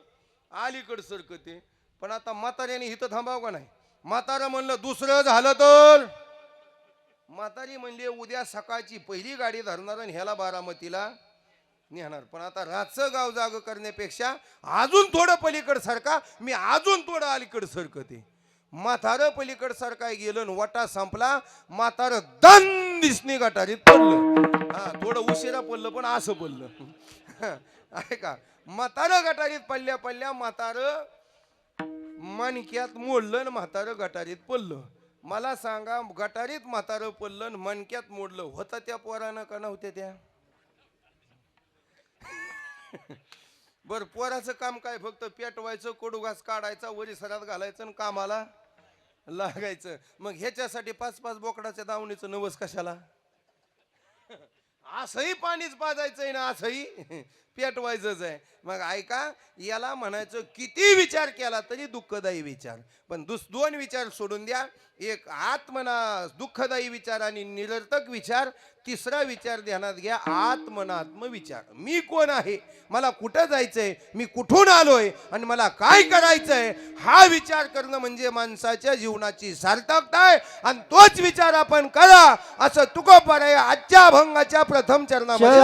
अलीकड सरकते. पण आता म्हाताऱ्याने इथं थांबाव का नाही. म्हातारं म्हणलं दुसरं झालं तर. म्हातारी म्हणली उद्या सकाळची पहिली गाडी धरणार आणि ह्याला बारामतीला नेणार. पण आता रातचं गाव जाग करण्यापेक्षा अजून थोडं पलीकड सारखा, मी अजून थोडं अलीकड सरकते. म्हातारं पलीकड सारखाय गेलं, वटा संपला. म्हातारं दन दिसणी गटारीत पडलं. हा, थोडं उशिरा पडलं पण असं पडलं. ऐका, म्हातारं गटारीत पडल्या म्हातारं मणक्यात मोडलं आणि म्हातारं गटारीत पडलं. मला सांगा गटारीत म्हातारं पडलं आणि मणक्यात मोडलं होतं त्या पोरानं का नव्हत्या त्या? बर, पोराचं काम काय? फक्त पेटवायचं, कडू घास काढायचा, वरी सरात घालायचं आणि कामाला लागायचं. मग ह्याच्यासाठी 5-5 बोकडाच्या दावणीचं नवस कशाला? असंही पाणीच पाजायचंय ना, असंही पेटवायचंच आहे. मग ऐका, याला म्हणायचं किती विचार केला तरी दुःखदायी विचार. पण 2 विचार सोडून द्या. एक आत्मना दुःखदायी विचार आणि निरर्थक विचार. 3रा विचार ध्यानात घ्या, आत्मनात्म विचार. मी कोण आहे, मला कुठं जायचंय, मी कुठून आलोय आणि मला काय करायचंय, हा विचार करणं म्हणजे माणसाच्या जीवनाची सार्थकता आहे. आणि तोच विचार आपण करा असं तुकोबाराया आजच्या अभंगाच्या प्रथम चरणामध्ये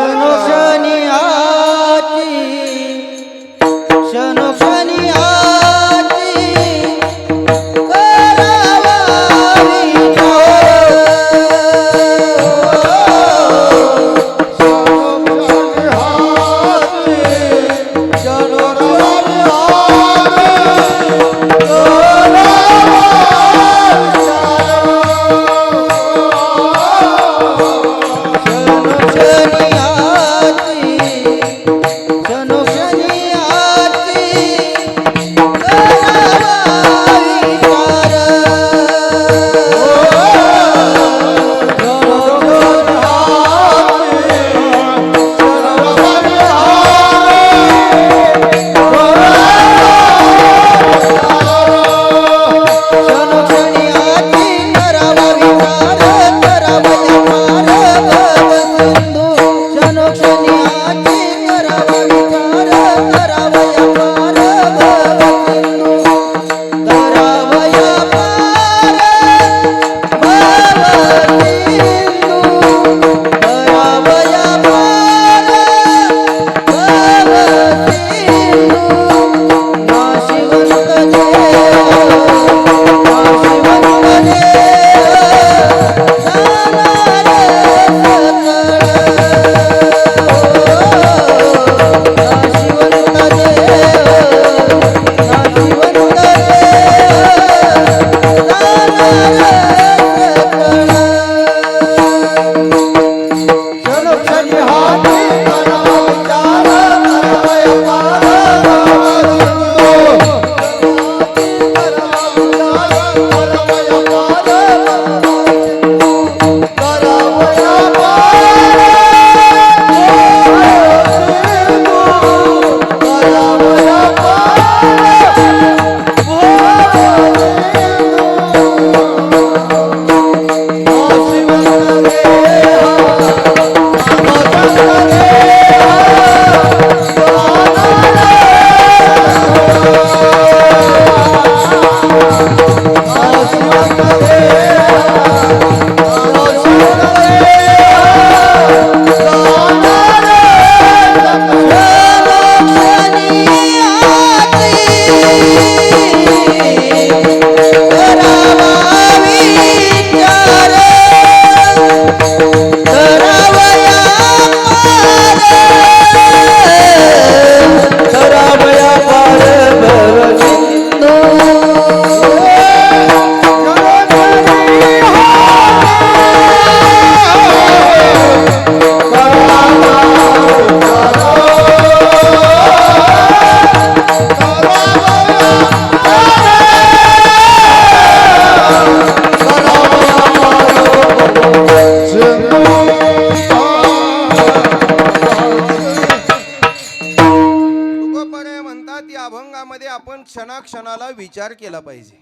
क्षणाक्षणाला विचार केला पाहिजे.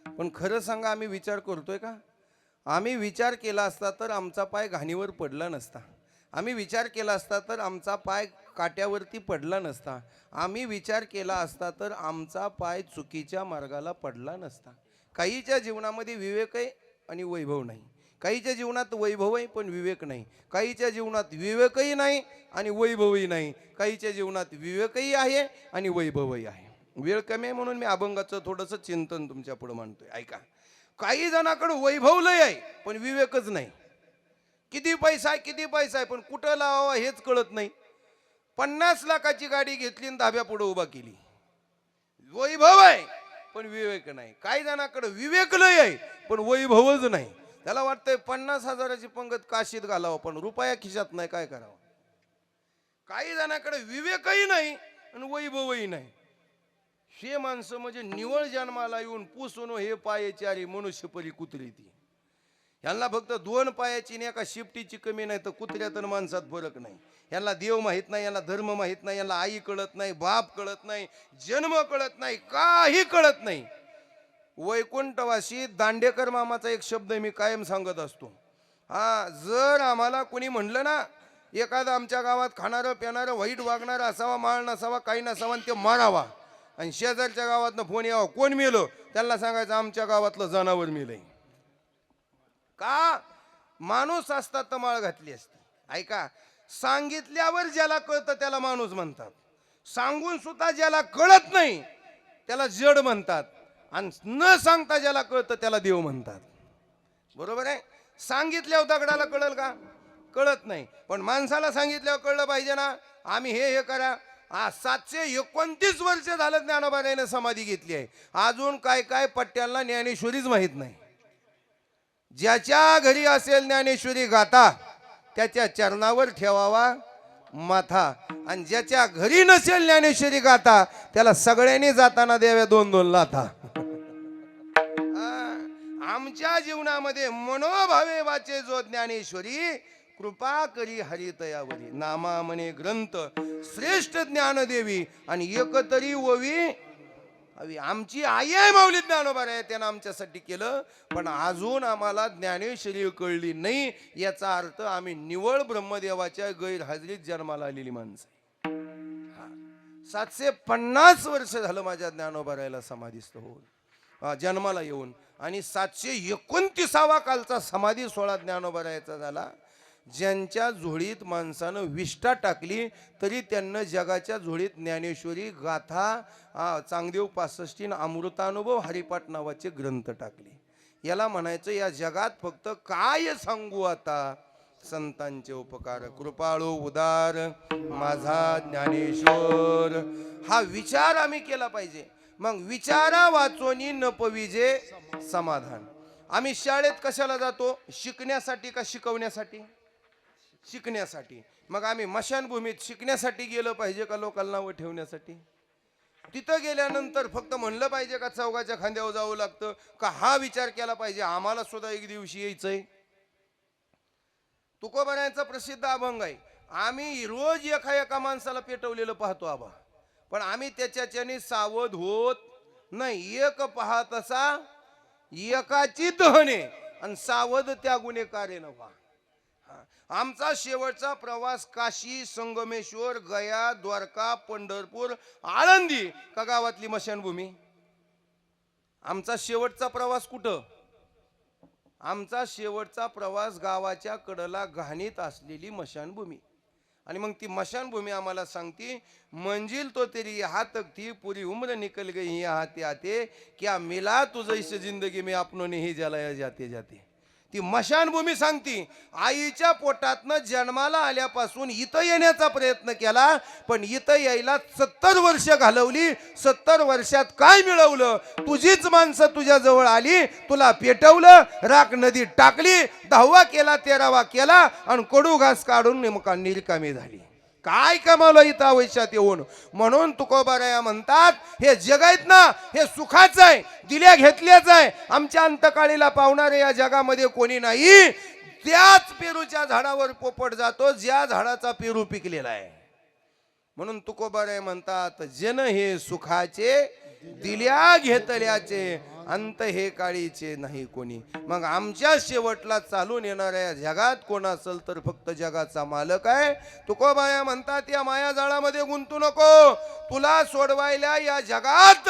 पण खरं सांगा, आम्ही विचार करतोय का? आम्ही विचार केला असता तर आमचा पाय घाणीवर पडला नसता. आम्ही विचार केला असता तर आमचा पाय काट्यावरती पडला नसता. आम्ही विचार केला असता तर आमचा पाय चुकीच्या मार्गाला पडला नसता. काहीच्या जीवनामध्ये विवेक आहे आणि वैभव नाही. काहीच्या जीवनात वैभव आहे पण विवेक नाही. काहीच्या जीवनात विवेकही नाही आणि वैभवही नाही. काहीच्या जीवनात विवेकही आहे आणि वैभवही आहे. वेळ कमी आहे म्हणून मी अभंगाचं थोडंसं चिंतन तुमच्या पुढे मांडतोय. ऐका, काही जणांकडे वैभव लय आहे पण विवेकच नाही. किती पैसा आहे, किती पैसा आहे, पण कुठं लावावा हेच कळत नाही. 50 लाखाची गाडी घेतली आणि धाब्या पुढे उभा केली. वैभव आहे पण विवेक नाही. काही जणांकडे विवेक लय आहे पण वैभवच नाही. त्याला वाटतंय 50,000ची पंगत काशीत घालावं पण रुपया खिशात नाही, काय करावं. काही जणांकडे विवेकही नाही आणि वैभवही नाही. हे माणसं म्हणजे निवळ जन्माला येऊन पुसून हे पायाची मनुष्य परी कुत्री ती. यांना फक्त 2 पायाची आणि एका शिफ्टीची कमी नाही तर कुत्र्यात आणि माणसात फरक नाही. यांना देव माहित नाही, यांना धर्म माहित नाही, यांना आई कळत नाही, बाप कळत नाही, जन्म कळत नाही, काही कळत नाही. वैकुंठवासी दांडेकर मामाचा एक शब्द मी कायम सांगत असतो. जर आम्हाला कोणी म्हणलं ना, एखादा आमच्या गावात खाणारं पिणारं वाईट वागणारं असावा, माळ नसावा, काही नसावा आणि ते मारावा, आणि शेजारच्या गावातनं फोन यावा कोण मेलो, त्यांना सांगायचं आमच्या गावातलं जनावर मेलंय. का? माणूस असता तर माळ घातली असती. ऐका, सांगितल्यावर ज्याला कळतं त्याला माणूस म्हणतात. सांगून सुद्धा ज्याला कळत नाही त्याला जड म्हणतात. आणि न सांगता ज्याला कळतं त्याला देव म्हणतात. बरोबर आहे? सांगितल्यावर दगडाला कळल का? कळत नाही. पण माणसाला सांगितल्यावर कळलं पाहिजे ना. आम्ही हे करा. 729 वर्ष झालं ज्ञानोबाने समाधी घेतली आहे. अजून काय काय पट्ट्याला ज्ञानेश्वरीच माहित नाही. ज्याच्या घरी असेल ज्ञानेश्वरी गाथा त्याच्या चरणावर ठेवावा माथा, आणि ज्याच्या घरी नसेल ज्ञानेश्वरी गाथा त्याला सगळ्यांनी जाताना द्याव्या 2-2 लाथा. आमच्या जीवनामध्ये मनोभावे वाचे जो ज्ञानेश्वरी, कृपा करी हरितयावरी. नामा म्हणे ग्रंथ श्रेष्ठ ज्ञान देवी आणि एकतरी ओवी हवी. आमची आई आहे माऊली ज्ञानोबा आहे, त्यानं आमच्यासाठी केलं. पण अजून आम्हाला ज्ञानेश्वरी कळली नाही. याचा अर्थ आम्ही निवळ ब्रह्मदेवाच्या गैरहजेरीत जन्माला आलेली माणसं. 750 वर्ष झालं माझ्या ज्ञानोबा रायला समाधीस्थ होऊन, जन्माला येऊन. आणि 729वा कालचा समाधी सोहळा ज्ञानोबा रायाचा झाला. ज्यांच्या झोळीत माणसानं विष्ठा टाकली तरी त्यांना जगाच्या झोळीत ज्ञानेश्वरी गाथा, चांगदेव 65 अमृतानुभव हरिपाठ नावाचे ग्रंथ टाकले. याला म्हणायचं या जगात फक्त काय सांगू आता संतांचे उपकार. कृपाळू उदार माझा ज्ञानेश्वर, हा विचार आम्ही केला पाहिजे. मग विचारा वाचोनी न पविजे समाधान. आम्ही शाळेत कशाला जातो? शिकण्यासाठी का शिकवण्यासाठी? शिकण्यासाठी. मग आम्ही मशानभूमीत शिकण्यासाठी गेलं पाहिजे का लोकांना नावं ठेवण्यासाठी? तिथं गेल्यानंतर फक्त म्हणलं पाहिजे का चौघाच्या खांद्यावर जावं लागतं का? हा विचार केला पाहिजे आम्हाला सुद्धा एक दिवशी यायचंय. तुकोबारायांचा प्रसिद्ध अभंग आहे. आम्ही रोज एका माणसाला पेटवलेलं पाहतो आबा, पण आम्ही त्याच्याने सावध होत नाही. एक पाहत असा एकाची दहने आणि सावध त्या गुन्हेगारे नव्हा. आमचा शेवटचा प्रवास काशी, संगमेश्वर, गया, द्वारका, पंढरपूर, आळंदी का गावातली मशानभूमी? आमचा शेवटचा प्रवास कुठं? आमचा शेवटचा प्रवास गावाच्या कडेला घाणीत असलेली मशानभूमी. आणि मग ती मशानभूमी आम्हाला सांगती मंजिल तो तेरी यहाँ तक थी, पूरी उम्र निकल गई यहाँ ते आते, क्या मिला तुझे इस जिंदगी में अपनों ने ही जलाया जाते जाते. ती मशानभूमी सांगती आईच्या पोटातनं जन्माला आल्यापासून इथं येण्याचा प्रयत्न केला, पण इथं यायला 70 वर्ष घालवली. 70 वर्षात काय मिळवलं? तुझीच माणसं तुझ्या जवळ आली, तुला पेटवलं, राख नदीत टाकली, 10वा केला, 13वा केला आणि कडू घास काढून नेमका निरकामी झाली. काय कमावलं इथं आयुष्यात येऊन? म्हणून तुकोबाराया म्हणतात हे जग आहेत ना, हे सुखाचं आहे, दिल्या घेतल्याचं आहे. आमच्या अंतकाळीला पावणारे या जगामध्ये कोणी नाही. त्याच पेरूच्या झाडावर पोपट जातो ज्या झाडाचा पेरू पिकलेला आहे. म्हणून तुकोबाराया म्हणतात जन हे सुखाचे दिल्या घेतल्याचे अंत हे काळीचे नाही कोणी. मग आमच्या शेवटला चालून येणाऱ्या जगात कोण असेल तर फक्त जगाचा मालक आहे. तुकोबाया म्हणतात या माया जाळामध्ये गुंतू नको. तुला सोडवायला या जगात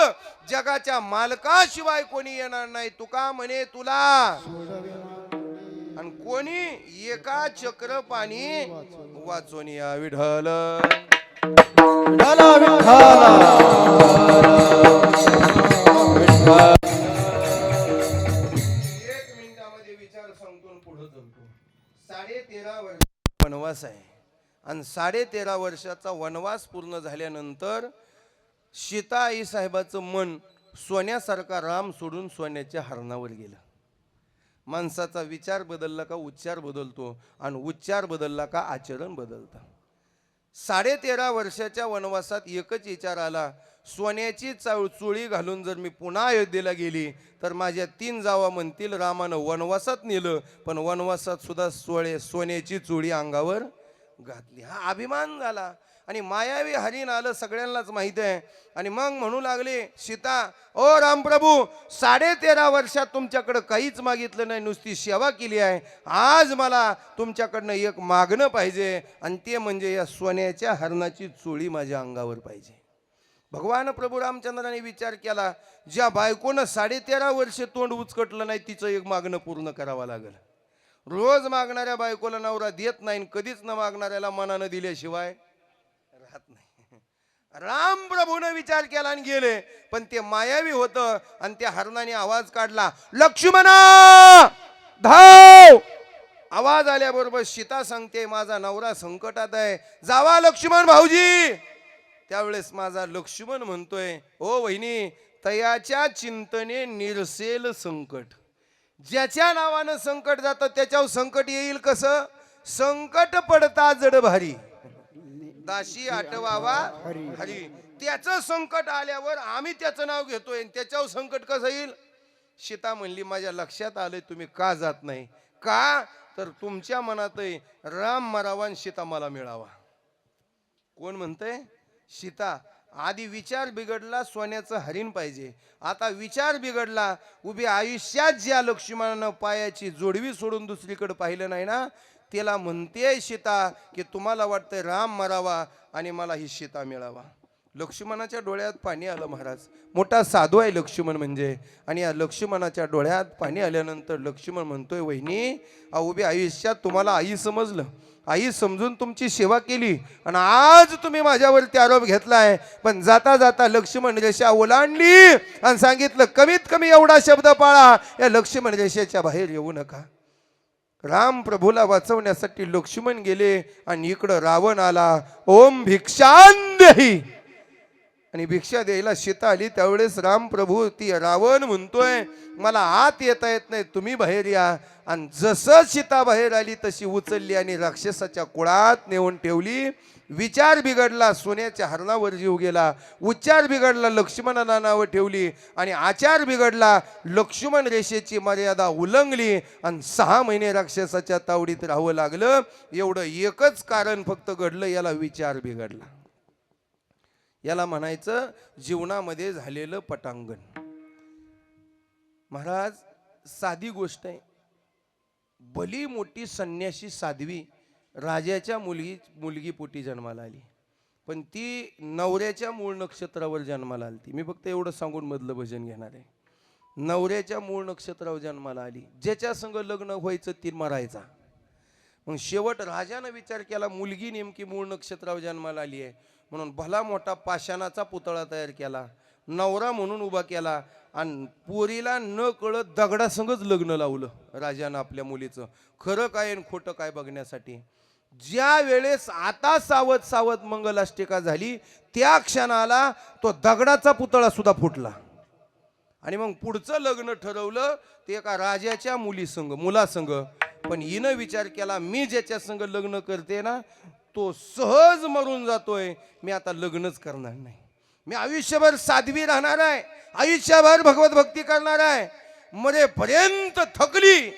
जगाच्या मालकाशिवाय कोणी येणार नाही. तुका म्हणे तुला आणि कोणी एका चक्र पाणी वाचून या विठ्ठल. विठ्ठला विठ्ठला एक मिनिटामध्ये विचार सांगतो पुढे चलतो. 13.5 वर्ष वनवास आहे आणि 13.5 वर्षाचा वनवास पूर्ण झाल्यानंतर सीता आई साहेबाचं मन सोन्यासारखा राम सोडून सोन्याच्या हरणावर गेलं. माणसाचा विचार बदलला का उच्चार बदलतो आणि उच्चार बदलला का आचरण बदलतं. 13.5 वर्षाच्या वनवासात एकच विचार आला, सोन्याची चुळी घालून जर मी पुन्हा अयोध्येला गेली तर माझ्या 3 जावा म्हणतील रामानं वनवासात नेलं पण वनवासात सुद्धा सोन्याची चुळी अंगावर घातली. हा अभिमान झाला आणि मायावी हरीण आलं सगळ्यांनाच माहित आहे. आणि मग म्हणू लागले सीता, ओ रामप्रभू 13.5 वर्षात तुमच्याकडं काहीच मागितलं नाही, नुसती सेवा केली आहे. आज मला तुमच्याकडनं एक मागणं पाहिजे आणि ते म्हणजे या सोन्याच्या हरणाची चोळी माझ्या अंगावर पाहिजे. भगवान प्रभू रामचंद्राने विचार केला, ज्या बायकोनं 13.5 वर्ष तोंड उचकटलं नाही तिचं एक मागणं पूर्ण करावं लागेल. रोज मागणाऱ्या बायकोला नवरा देत नाही, कधीच न मागणाऱ्याला मनानं दिल्याशिवाय राहत नाही. राम प्रभूने विचार केला आणि गेले, पण ते मायावी होतं आणि त्या हरणाने आवाज काढला, लक्ष्मणा धाव. आवाज आल्याबरोबर सीता सांगते, माझा नवरा संकटात आहे, जावा लक्ष्मण भाऊजी. त्यावेळेस माझा लक्ष्मण म्हणतोय, ओ वहिनी, तयाच्या चिंतने निरसेल संकट. ज्याच्या नावानं संकट जातं त्याच्यावर संकट येईल कसं? संकट पडता जड भारी, दाशी आठवावा हरी. त्याचं संकट आल्यावर आम्ही त्याचं नाव घेतोय, त्याच्यावर संकट कसं येईल? सीता म्हणली, माझ्या लक्षात आलंय तुम्ही का जात नाही. का तर तुमच्या मनातही राम मरावा आणि सीता मला मिळावा. कोण म्हणतंय? सीता. आधी विचार बिघडला, सोन्याचं हरिण पाहिजे. आता विचार बिघडला, उभी आयुष्यात ज्या लक्ष्मणानं पायाची जोडवी सोडून दुसरीकडे पाहिलं नाही ना, त्याला म्हणते सीता की तुम्हाला वाटतंय राम मरावा आणि मला ही सीता मिळावा. लक्ष्मणाच्या डोळ्यात पाणी आलं. महाराज मोठा साधू आहे लक्ष्मण म्हणजे. आणि या लक्ष्मणाच्या डोळ्यात पाणी आल्यानंतर लक्ष्मण म्हणतोय, वहिनी, उभी आयुष्यात तुम्हाला आई समजलं, आई समजून तुमची सेवा केली आणि आज तुम्ही माझ्यावरती आरोप घेतलाय. पण जाता जाता लक्ष्मण रेषा ओलांडली आणि सांगितलं, कमीत कमी एवढा शब्द पाळा, या लक्ष्मण रेषेच्या बाहेर येऊ नका. राम प्रभूला वाचवण्यासाठी लक्ष्मण गेले आणि इकडं रावण आला. ओम भिक्षांदेही. आणि भिक्षा द्यायला सीता आली. त्यावेळेस राम प्रभू, ती रावण म्हणतोय, मला आत येता येत नाही, तुम्ही बाहेर या. आणि जसं सीता बाहेर आली तशी उचलली आणि राक्षसाच्या कुळात नेऊन ठेवली. विचार बिघडला, सोन्याच्या हरणावर जीव गेला. उच्चार बिघडला, लक्ष्मणाला नावं ठेवली. आणि आचार बिघडला, लक्ष्मण रेषेची मर्यादा उल्लंघली आणि 6 महिने राक्षसाच्या तावडीत राहावं लागलं. एवढं एकच कारण फक्त घडलं, याला विचार बिघडला. याला म्हणायचं जीवनामध्ये झालेलं पटांगण. महाराज साधी गोष्ट आहे. भली मोठी संन्याशी साध्वी राजाच्या मुलगी पोटी जन्माला आली, पण ती नवऱ्याच्या मूळ नक्षत्रावर जन्माला आली. मी फक्त एवढं सांगून मधलं भजन घेणार आहे. नवऱ्याच्या मूळ नक्षत्रावर जन्माला आली. ज्याच्या संग लग्न व्हायचं ती मरायचा. मग शेवट राजानं विचार केला, मुलगी नेमकी मूळ नक्षत्रावर जन्माला आली आहे म्हणून भला मोठा पाषाणाचा पुतळा तयार केला, नवरा म्हणून उभा केला आणि पोरीला न कळत दगडासंगच लग्न लावलं राजानं आपल्या मुलीचं. खरं काय आणि खोटं काय बघण्यासाठी. ज्या वेळेस आता सावध सावध मंगलाष्टिका झाली, त्या क्षणाला तो दगडाचा पुतळा सुद्धा फुटला. आणि मग पुढचं लग्न ठरवलं ते एका राजाच्या मुलासंग. पण हिनं विचार केला, मी ज्याच्या संग लग्न करते ना तो सहज मरून जातोय, मी आता लग्नच करणार नाही. मी आयुष्यभर साध्वी राहणार आहे, आयुष्यभर भगवत भक्ती करणार आहे, मरेपर्यंत थकली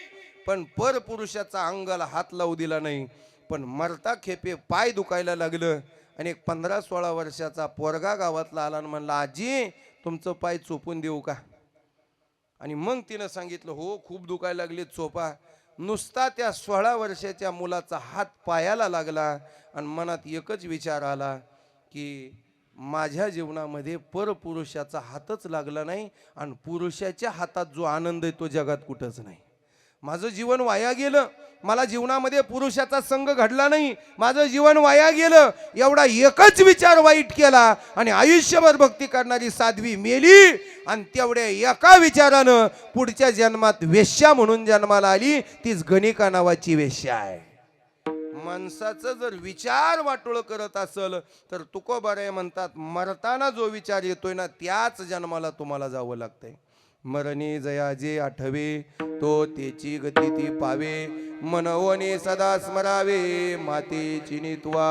पण परपुरुषाचा अंगाला हात लावू दिला नाही. पण मरता खेपे पाय दुखायला लागलं आणि एक 15-16 वर्षाचा पोरगा गावातला आला आणि म्हणला, आजी तुमचं पाय चोपून देऊ का? आणि मग तिनं सांगितलं हो खूप दुखायला लागले चोपा. नुसता त्या 16 वर्षाच्या मुलाचा हात पायाला लागला आणि मनात एकच विचार आला की माझ्या जीवनामध्ये परपुरुषाचा हातच लागला नाही आणि पुरुषाच्या हातात जो आनंद आहे तो जगात कुठंच नाही. माझं जीवन वाया गेलं, मला जीवनामध्ये पुरुषाचा संग घडला नाही, माझं जीवन वाया गेलं, एवढा एकच विचार वाईट केला आणि आयुष्यभर भक्ती करणारी साध्वी मेली आणि तेवढ्या एका विचारानं पुढच्या जन्मात वेश्या म्हणून जन्माला आली. तीच गणिका नावाची वेश्या आहे. माणसाचं जर विचार वाटोळ करत असल तर तुकोबाराय म्हणतात मरताना जो विचार येतोय ना त्याच जन्माला तुम्हाला जावं लागतंय. मरणी जया जे आठवे तो तेची गती ती पावे मनवणे सदा स्मरावे मातेची नित्वा.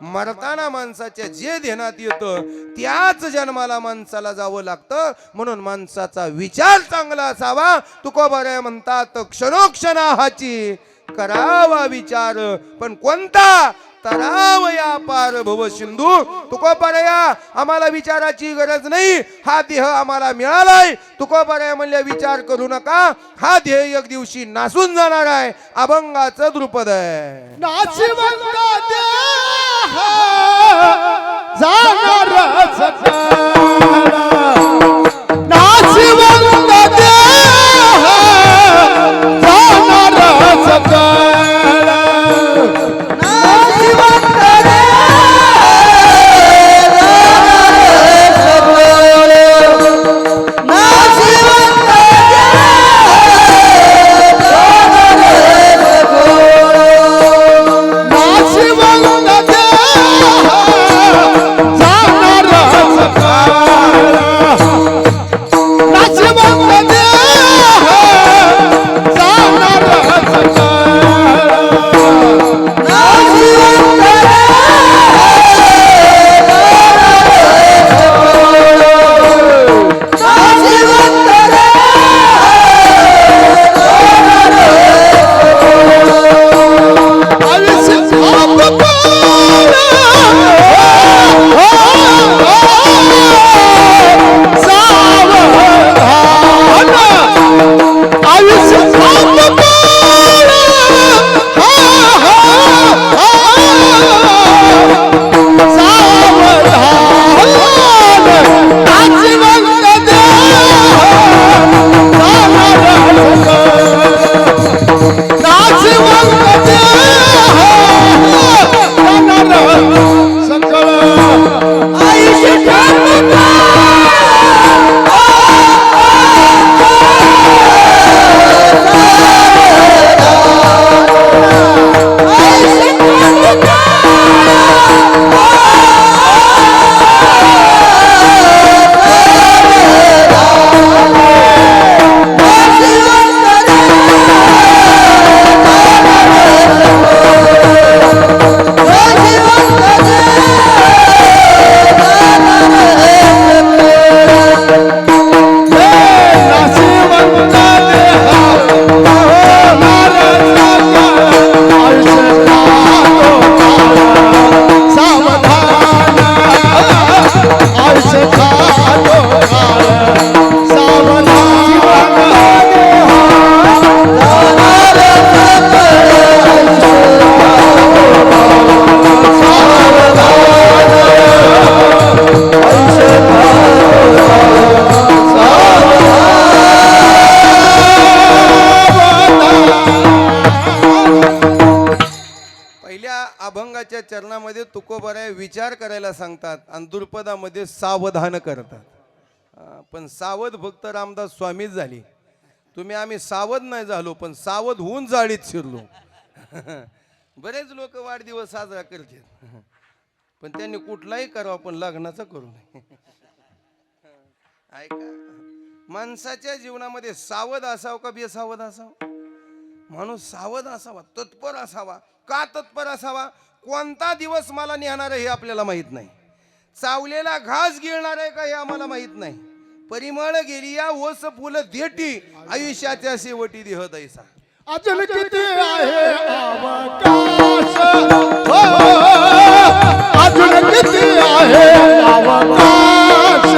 मरताना माणसाच्या जे ध्यानात येतं त्याच जन्माला माणसाला जावं लागतं. म्हणून माणसाचा विचार चांगला असावा. तुकोबाराय म्हणतात क्षणोक्षणाची करावा विचार पण कोणता तराव या पार भव सिंधू. तुकोबाराया आम्हाला विचाराची गरज नाही, हा देह आम्हाला मिळालाय. तुकोबाराया म्हणले विचार करू नका, हा देह एक दिवशी नासून जाणार आहे. अभंगाचं द्रुपद आहे. नाशिवंत देह जाणारच काळ. नाशिवंत देह जाणारच काळ. अभंगाच्या चरणामध्ये तुकोबाराय विचार करायला सांगतात आणि दुर्पदामध्ये सावधान करतात. पण सावध फक्त रामदास स्वामीच झाली. तुम्ही आम्ही सावध नाही झालो पण सावध होऊन जाळीत शिरलो. बरेच लोक वाढदिवस साजरा करतात पण त्यांनी कुठलाही करावा पण लग्नाचा करू नये. ऐका माणसाच्या जीवनामध्ये सावध असावं का बेसावध असावं? माणूस सावध असावा, तत्पर असावा. का तत्पर असावा? कोणता दिवस मला नेणार हे आपल्याला माहित नाही. चावलेला घास गिळणार आहे का हे आम्हाला माहित नाही. परिमळ गेली या ओस फुल देठी आयुष्याच्या शेवटी देह दैसा. अजून किती आहे अवकाश, अजून किती आहे अवकाश.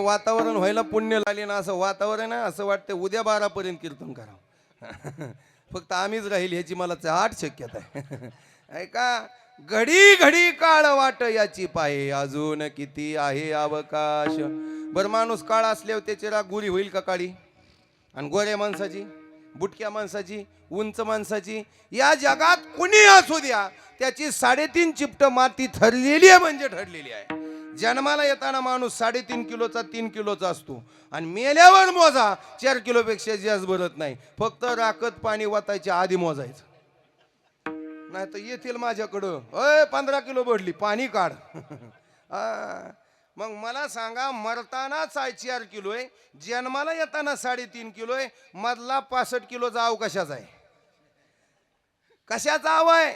वातावरण व्हायला पुण्य लागले ना, असं वातावरण आहे. असं वाटतं उद्या 12 पर्यंत कीर्तन करा. फक्त आम्हीच राहील ह्याची मला 8 शक्यता आहे. ऐका, घडी घडी काळ वाट याची पाहे, अजून किती आहे अवकाश. बर माणूस काळ असल्यावर त्याची राग गुरी होईल का काळी? आणि गोऱ्या माणसाची, बुटक्या माणसाची, उंच माणसाची, या जगात कुणी असू द्या त्याची 3.5 चिपट माती ठरलेली आहे म्हणजे ठरलेली आहे. जन्माला येताना माणूस 3.5 किलोचा 3 किलोचा असतो आणि मेल्यावर मोजा 4 किलोपेक्षा जास्त भरत नाही. फक्त राखत पाणी वाटायच्या आधी मोजायचं. नाही तर येतील माझ्याकडं, 15 किलो भरली, पाणी काढ. मग मला सांगा, मरताना 4 किलो आहे, जन्माला येताना 3.5 किलो आहे, मधला 65 किलोचा अवकाशाचा आहे. कशाचा आव आहे?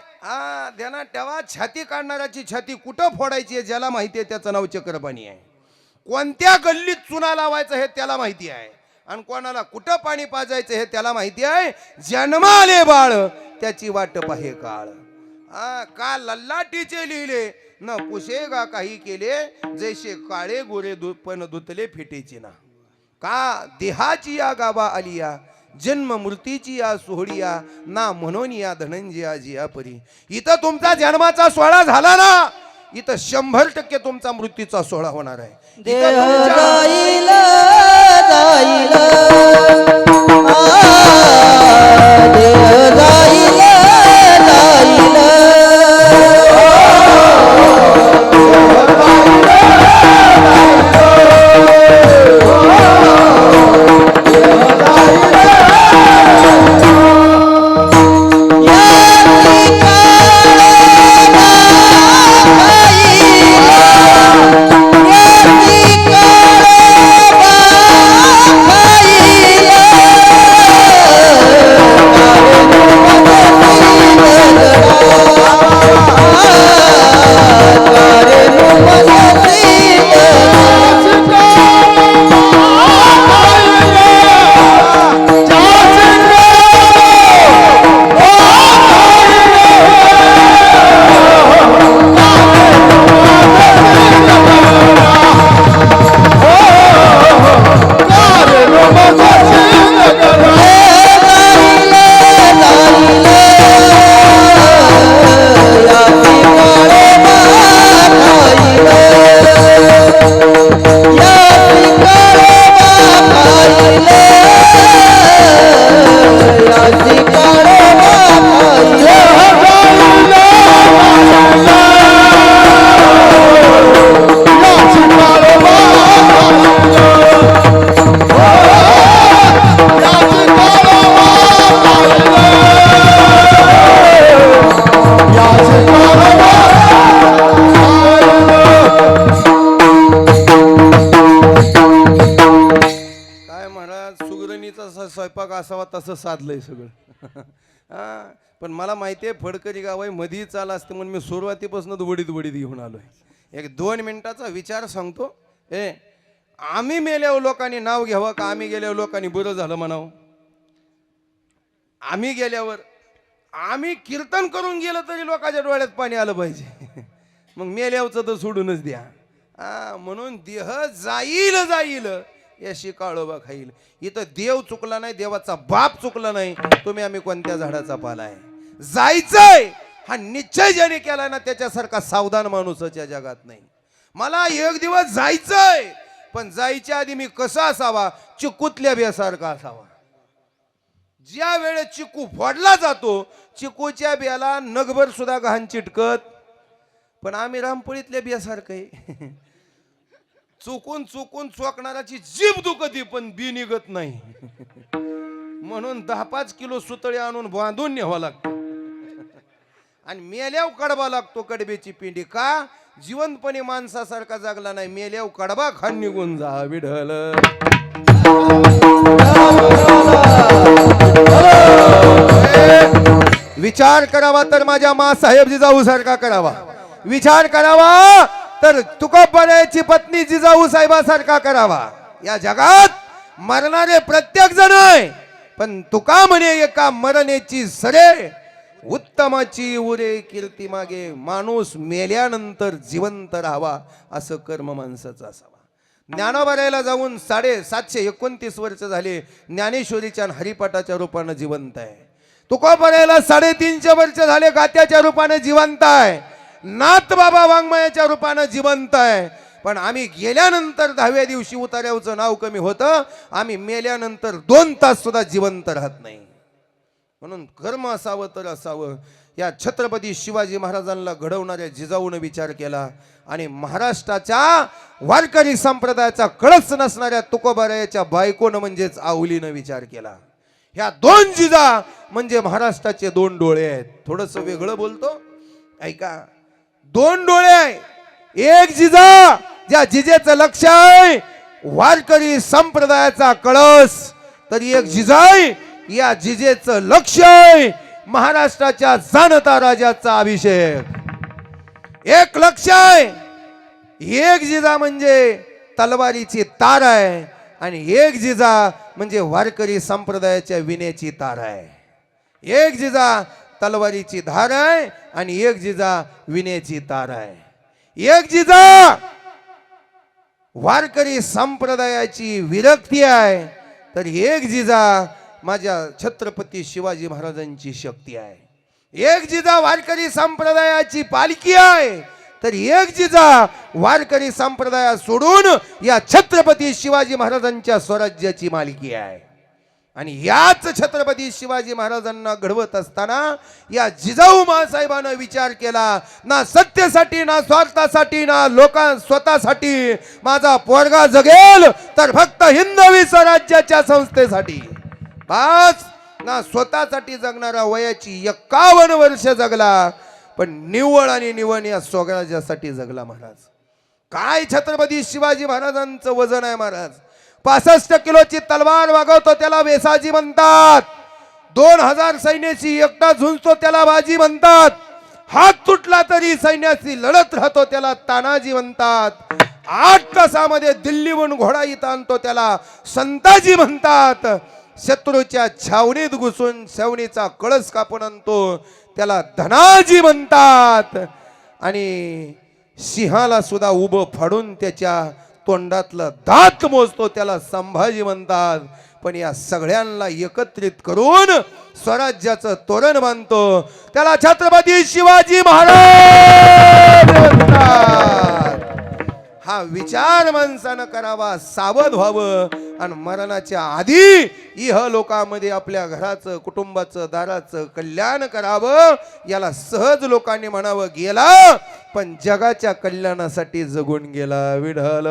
ध्यानात ठेवा, छाती काढणाऱ्याची छाती कुठं फोडायची आहे ज्याला माहिती आहे त्याचं नाव चक्रपाणी आहे. कोणत्या गल्लीत चुना लावायचं हे त्याला माहिती आहे. आणि कोणाला कुठं पाणी पाजायचं हे त्याला माहिती आहे. जन्माले बाळ त्याची वाट पाहे काळ. का लल्लाटीचे लिहिले न पुशेगा काही केले, जैसे काळे गोरे पण धुतले फिटेचे ना. का देहाची या गावा आलिया, जन्म मृत्यूची या सोहळिया, ना म्हणून या धनंजया जिया परी. इथं तुमचा जन्माचा सोहळा झाला ना, इथं 100% तुमचा मृत्यूचा सोहळा होणार आहे. देह इथं तुमच्या जाईल जाईल, देह जाईल जाईल, स्वयंपाक असावा तसं साधलंय सगळं. पण मला माहिती आहे फडकरी गाव आहे, मधी चाल असते म्हणून मी सुरुवातीपासून वडीत वडीत घेऊन आलोय. 1-2 मिनिटाचा विचार सांगतो. आम्ही मेल्यावर लोकांनी नाव घ्यावं का आम्ही गेल्यावर लोकांनी बरं झालं म्हणावं? आम्ही गेल्यावर आम्ही कीर्तन करून गेलं तरी लोकांच्या डोळ्यात पाणी आलं पाहिजे. मग मेल्यावरचं तर सोडूनच द्या. म्हणून देह जाईल जाईल याशी काळोबा खाईल. इथं देव चुकला नाही, देवाचा बाप चुकला नाही, तुम्ही आम्ही कोणत्या झाडाचा पाला आहे. जायचंय हा निश्चय ज्याने केला ना त्याच्यासारखा सावधान माणूसच या जगात नाही. मला एक दिवस जायचंय पण जायच्या आधी मी कसा असावा, चिकूतल्या बियासारखा असावा. ज्या वेळेस चिकू फोडला जातो, चिकूच्या बियाला नगभर सुद्धा घाण चिटकत, पण आम्ही रामपोळीतल्या बियासारखं आहे. चुकून चुकून चोकणाराची जीभ दुखती पण बी निघत नाही. म्हणून 10-5 किलो सुतळे आणून बांधून न्यावं लागतं आणि मेल्याव कडबा लागतो कडब्याची पिंडी. का? जिवंतपणे माणसासारखा जगला नाही, मेल्याव कडबा खान निघून जा विढल. विचार करावा तर माझ्या मा साहेब जिजाऊ सारखा करावा. विचार करावा तर तुकोबारायाची पत्नी जिजाऊ साहेबासारखा करावा. या जगात मरणारे प्रत्येक जण आहे, पण तुका म्हणे एका मरण्याची सरे उत्तमाची उरे कीर्ती मागे. माणूस मेल्यानंतर जिवंत राहावा असं कर्म माणसाचं असावा. ज्ञानोबारायला जाऊन 729 वर्ष झाले, ज्ञानेश्वरीच्या आणि हरिपाठाच्या रूपानं जिवंत आहे. तुकोबारायला 350 वर्ष झाले, गात्याच्या रूपानं जिवंत आहे. नाथ बाबा वाङ्मयाच्या रूपानं जिवंत आहे. पण आम्ही गेल्यानंतर 10व्या दिवशी उतार्याचं नाव कमी होतं. आम्ही मेल्यानंतर 2 तास सुद्धा जिवंत राहत नाही. म्हणून कर्म असावं तर असावं. या छत्रपती शिवाजी महाराजांना घडवणाऱ्या जिजाऊने विचार केला आणि महाराष्ट्राच्या वारकरी संप्रदायाचा कळस नसणाऱ्या तुकोबारायाच्या बायकोनं म्हणजेच आवलीनं विचार केला. ह्या 2 जिजा म्हणजे महाराष्ट्राचे 2 डोळे आहेत. थोडंसं वेगळं बोलतो, ऐका. 2 डोळे आहे. एक जिजा, ज्या जिजेचं लक्ष आहे वारकरी संप्रदायाचा कळस, तर एक जिजा आहे या जिजेचं लक्ष आहे महाराष्ट्राच्या जाणता राजाचा अभिषेक. एक लक्ष आहे, एक जिजा म्हणजे तलवारीची तार आहे आणि एक जिजा म्हणजे वारकरी संप्रदायाच्या विनेची तार आहे. एक जिजा तलवारीची धार आहे आणि एक जिजा विनेची तार आहे. एक जिजा वारकरी संप्रदायाची विरक्ती आहे, तर एक जिजा माझ्या छत्रपती शिवाजी महाराजांची शक्ती आहे. एक जिजा वारकरी संप्रदायाची पालखी आहे, तर एक जिजा वारकरी संप्रदाय सोडून या छत्रपती शिवाजी महाराजांच्या स्वराज्याची मालकी आहे. आणि याच छत्रपती शिवाजी महाराजांना घडवत असताना या जिजाऊ मासाहेबांना विचार केला, ना सत्तेसाठी, ना स्वार्थासाठी, ना स्वतःसाठी माझा पोरगा जगेल तर फक्त हिंदवी स्वराज्याच्या संस्थेसाठी. बस. ना स्वतःसाठी जगणारा वयाची 51 वर्ष जगला, पण निव्वळ आणि निवण या स्वराज्यासाठी जगला महाराज. काय छत्रपती शिवाजी महाराजांचं वजन आहे महाराज. 65 किलोची तलवार वागवतो त्याला वेसाजी म्हणतात. 2000 सैन्याची एकटा झुंजतो त्याला बाजी म्हणतात. हात तुटला तरी सैन्याची लढत राहतो त्याला तानाजी म्हणतात. 8 तासामध्ये दिल्लीहून घोडा इथं आणतो त्याला संताजी म्हणतात. शत्रूच्या छावणीत घुसून छावणीचा कळस कापून आणतो त्याला धनाजी म्हणतात. आणि सिंहाला सुद्धा उभं फाडून त्याच्या तोंडातलं दात मोजतो त्याला संभाजी म्हणतात. पण या सगळ्यांना एकत्रित करून स्वराज्याचं तोरण बांधतो त्याला छत्रपती शिवाजी महाराज म्हणतात. हा विचार माणसानं करावा, सावध व्हावं आणि मरणाच्या आधी इह लोकांमध्ये आपल्या घराचं, कुटुंबाचं, दाराचं कल्याण करावं. याला सहज लोकांनी म्हणावं गेला, पण जगाच्या कल्याणासाठी जगून गेला विढल.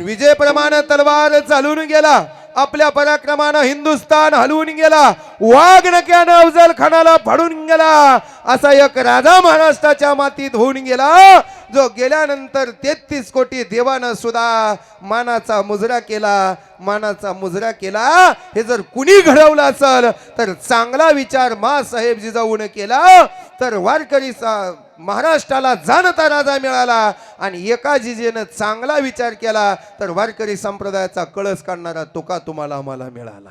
विजयप्रमाणे तलवार चालून गेला. आपल्या पराक्रमानं हिंदुस्थान हलवून गेला. वाघनक्यानं अफजल खानाला फाडून गेला. असा एक राजा महाराष्ट्राच्या मातीत होऊन गेला, जो गेल्यानंतर 33 कोटी देवानं सुद्धा मानाचा मुजरा केला, मानाचा मुजरा केला. हे जर कुणी घडवलं असेल तर चांगला विचार मा साहेब जिजाऊने केला, तर वारकरी महाराष्ट्राला जाणता राजा मिळाला. आणि एका जिजेनं चांगला विचार केला तर वारकरी संप्रदायाचा कळस काढणारा तुका तुम्हाला आम्हाला मिळाला.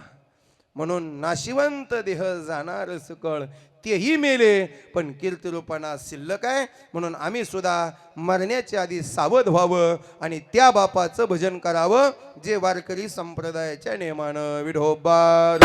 म्हणून नाशिवंत देह जाणार सकळ तेही मेले, पण कीर्तिरूपांना शिल्लक आहे. म्हणून आम्ही सुद्धा मरण्याच्या आधी सावध व्हावं आणि त्या बापाचं भजन करावं जे वारकरी संप्रदायाच्या नियमानं. विठोबा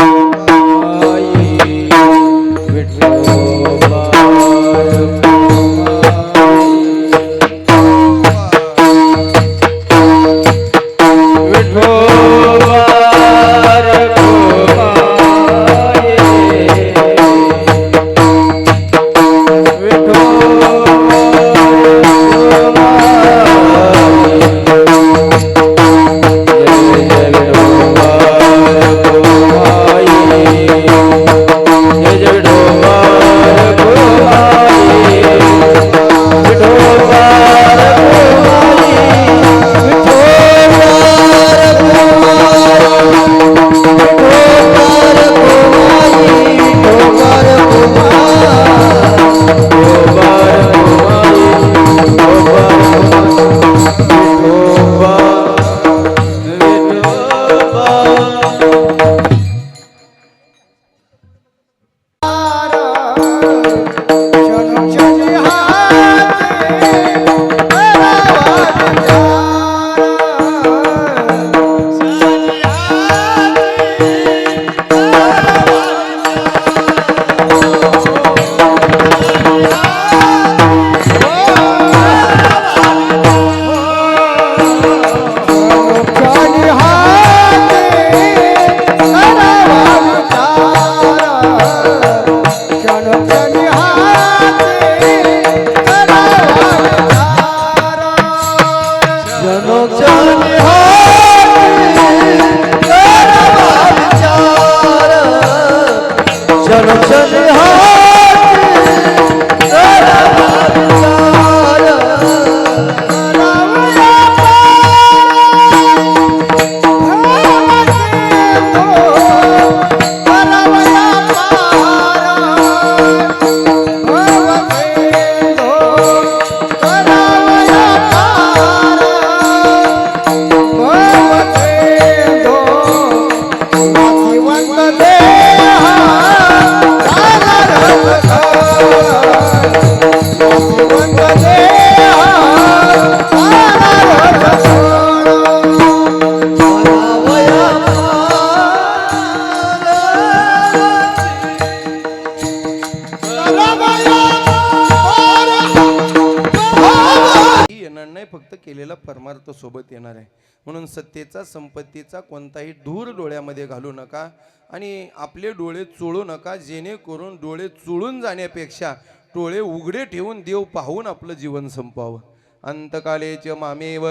फक्त केलेला परमार्थ सोबत येणार आहे. म्हणून सत्तेचा संपत्तीचा कोणताही धूर डोळ्यामध्ये घालू नका आणि आपले डोळे चोळू नका, जेणेकरून डोळे चोळून जाण्यापेक्षा डोळे उघडे ठेवून देव पाहून आपलं जीवन संपवावं. अंतकालेच मामेव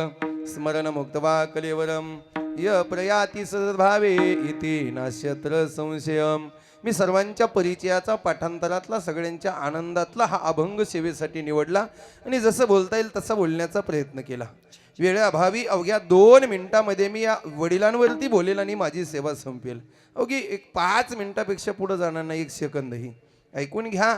स्मरण मुक्तवा कलेवरम य प्रयाती सद्भावे इति नास्यत्र संशयम. मी सर्वांच्या परिचयाचा पाठांतरातला सगळ्यांच्या आनंदातला हा अभंग सेवेसाठी निवडला आणि जसं बोलता येईल तसं बोलण्याचा प्रयत्न केला. वेळेअभावी अवघ्या 2 मिनिटांमध्ये मी या वडिलांवरती बोलेल आणि माझी सेवा संपेल. अवघी 5 मिनिटापेक्षा पुढे जाणार नाही, 1 सेकंदही. ऐकून घ्या.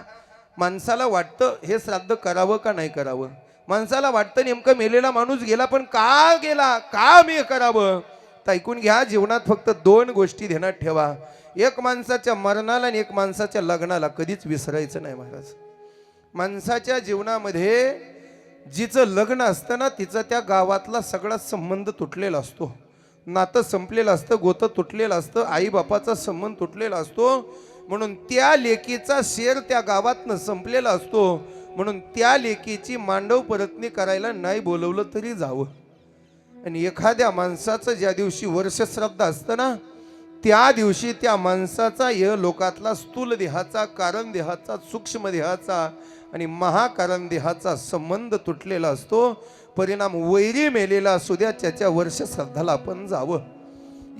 माणसाला वाटतं हे श्राद्ध करावं का नाही करावं. माणसाला वाटतं नेमकं मेलेला माणूस गेला, पण का गेला, का मी करावं. तर ऐकून घ्या. जीवनात फक्त 2 गोष्टी ध्यानात ठेवा. एक माणसाच्या मरणाला आणि एक माणसाच्या लग्नाला कधीच विसरायचं नाही महाराज. माणसाच्या जीवनामध्ये जिचं लग्न असतं ना, तिचं त्या गावातला सगळा संबंध तुटलेला असतो, नातं संपलेलं असतं, गोतं तुटलेलं असतं, आई बापाचा संबंध तुटलेला असतो. म्हणून त्या लेकीचा शेर त्या गावातनं संपलेला असतो. म्हणून त्या लेकीची मांडव परतणी करायला नाही बोलवलं तरी जावं. आणि एखाद्या माणसाचं ज्या दिवशी वर्षश्राद्ध असतं ना, त्या दिवशी त्या माणसाचा या लोकातला स्थूल देहाचा, कारण देहाचा, सूक्ष्म देहाचा आणि महाकारण देहाचा संबंध तुटलेला असतो. परिणाम वैरी मेलेला असू द्या, त्याच्या वर्षश्राद्धाला आपण जावं.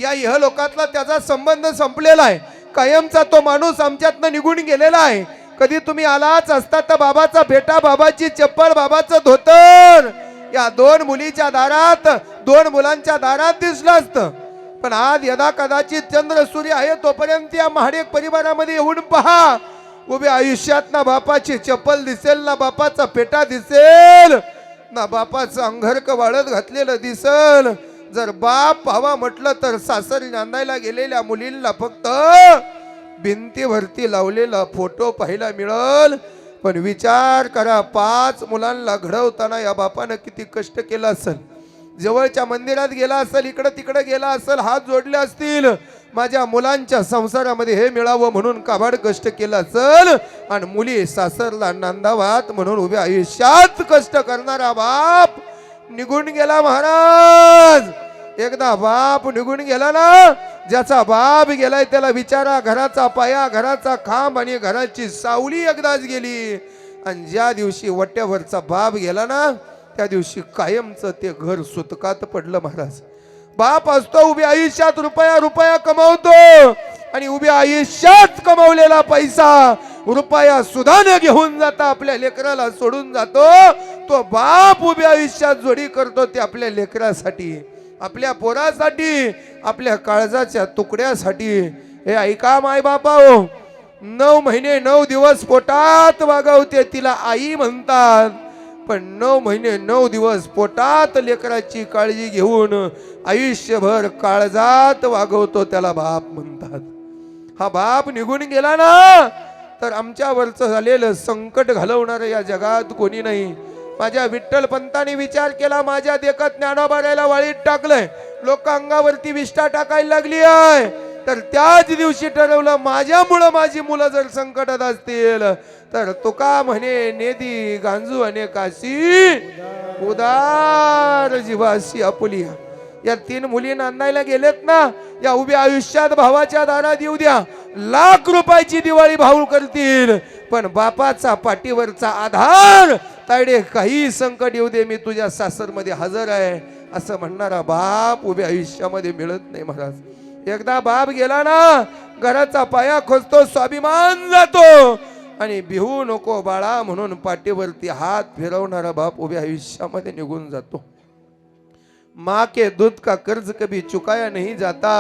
या इह लोकातला त्याचा संबंध संपलेला आहे. कायमचा तो माणूस आमच्यातनं निघून गेलेला आहे. कधी तुम्ही आलाच असता तर बाबाचा फेटा, बाबाची चप्पल, बाबाचं धोतर या 2 मुलीच्या दारात, 2 मुलांच्या दारात दिसलं असतं. पण आज यदा कदाचित चंद्र सूर्य आहे तोपर्यंत या महाडेक परिवारामध्ये येऊन पहा. उभ्या आयुष्यात ना बापाची चप्पल दिसेल, ना बापाचा पेटा दिसेल, ना बापाचं अंगरक वाळत घातलेलं दिसल. जर बाप पाहावा म्हटलं तर सासरी नांदायला गेलेल्या मुलींना फक्त भिंतीवरती लावलेला फोटो पाहायला मिळल. पण विचार करा, 5 मुलांना घडवताना या बापानं किती कष्ट केलं असेल. जवळच्या मंदिरात गेला असेल, इकडं तिकडं गेला असेल, हात जोडले असतील, माझ्या मुलांच्या संसारामध्ये हे मिळावं म्हणून काबाड कष्ट केलं असेल. आणि मुली सासरला नांदावात म्हणून उभ्या आयुष्यात कष्ट करणारा बाप निघून गेला महाराज. एकदा बाप निघून गेला ना, ज्याचा बाप गेलाय त्याला विचारा, घराचा पाया, घराचा खांब आणि घराची सावली एकदाच गेली. आणि ज्या दिवशी वट्यावरचा बाप गेला ना, त्या दिवशी कायमचं ते घर सुतकात पडलं महाराज. बाप असतो उभ्या आयुष्यात रुपया रुपया कमावतो, आणि उभ्या आयुष्यात कमावलेला पैसा रुपया सुद्धा न घेऊन जाता आपल्या लेकराला सोडून जातो. तो बाप उभ्या आयुष्यात जोडी करतो ते आपल्या लेकरासाठी, आपल्या पोरासाठी, आपल्या काळजाच्या तुकड्यासाठी. हे ऐका माय बापा हो, 9 महिने 9 दिवस पोटात वागवते तिला आई म्हणतात. पण 9 महिने 9 दिवस पोटात लेकराची काळजी घेऊन आयुष्यभर काळजात वागवतो त्याला बाप म्हणतात. हा बाप निघून गेला ना, तर आमच्यावरचं झालेलं संकट घालवणारं या जगात कोणी नाही. माझ्या विठ्ठल पंतांनी विचार केला, माझ्या देखत ज्ञानोबारायला वाळीत टाकलंय, लोक अंगावरती विष्ठा टाकायला लागली आहे. तर त्याच दिवशी ठरवलं, माझ्यामुळं माझी मुलं जर संकटात असतील तर तुका म्हणे नेदी गांजू अने काशी उदार जीवाशी आपुलिया. या 3 मुली नांदायला गेलेत ना, या उभ्या आयुष्यात भावाच्या दारात येऊ द्या, लाख रुपयाची दिवाळी भाऊ करतील, पण बापाचा पाठीवरचा आधार तायडे, काही संकट येऊ दे, मी तुझ्या सासरमध्ये हजर आहे असं म्हणणारा बाप उभ्या आयुष्यामध्ये मिळत नाही महाराज. एकदा बाप गेला ना, घराचा पाया खोचतो, स्वाभिमान जातो, आणि भिवू नको बाळा म्हणून पाठीवरती हात फिरवणारा बाप उभ्या आयुष्यामध्ये निघून जातो. माँ के दूध का कर्ज कभी चुकाया नहीं जाता,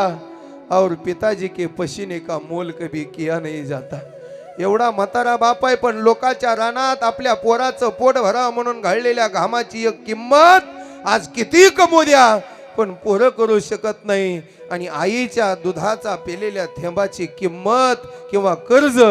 और पिताजी के पसीने का मोल कभी किया नहीं जाता. एवढा म्हातारा बाप आहे, पण लोकांच्या रानात आपल्या पोराचं पोट भरावं म्हणून घाललेल्या घामाची एक किंमत आज किती कमवू द्या, पण पोरं करू शकत नाही. आणि आईच्या दुधाचा पेलेल्या थेंबाची किंमत किंवा कर्ज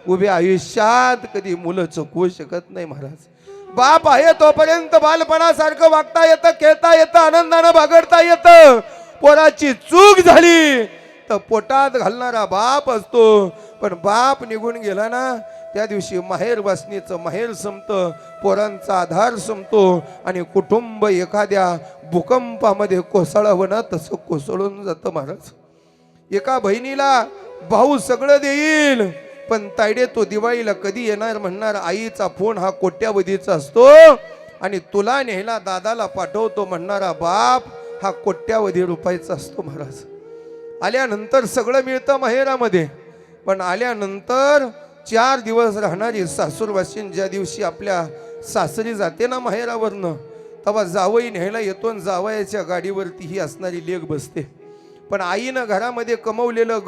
उभ्या आयुष्यात कधी मुलं चुकवू शकत नाही महाराज. बाप आहे तोपर्यंत बालपणासारखं वागता येतं, खेळता येतं, आनंदानं बागडता येतं. पोराची चूक झाली तर पोटात घालणारा बाप असतो. पण बाप निघून गेला ना, त्या दिवशी माहेर वासनीचं माहेर संपतं, पोरांचा आधार संपतो, आणि कुटुंब एखाद्या भूकंपामध्ये कोसळावं ना तसं कोसळून जातं महाराज. एका बहिणीला भाऊ सगळं देईल, पण तायडे तो दिवाळीला कधी येणार म्हणणार आईचा फोन हा कोट्यावधीचा असतो, आणि तुला न्यायला दादाला पाठवतो म्हणणारा बाप हा कोट्यावधी रुपयाचा असतो महाराज. आल्यानंतर सगळं मिळतं माहेरामध्ये, पण आल्यानंतर 4 दिवस राहणारी सासूरवासीन ज्या दिवशी आपल्या सासरी जाते ना माहेरावरनं, तेव्हा जावई न्यायला येतो, आणि जावयाच्या गाडीवरती ही असणारी लेक बसते. पण आईनं घरामध्ये कमवलेलं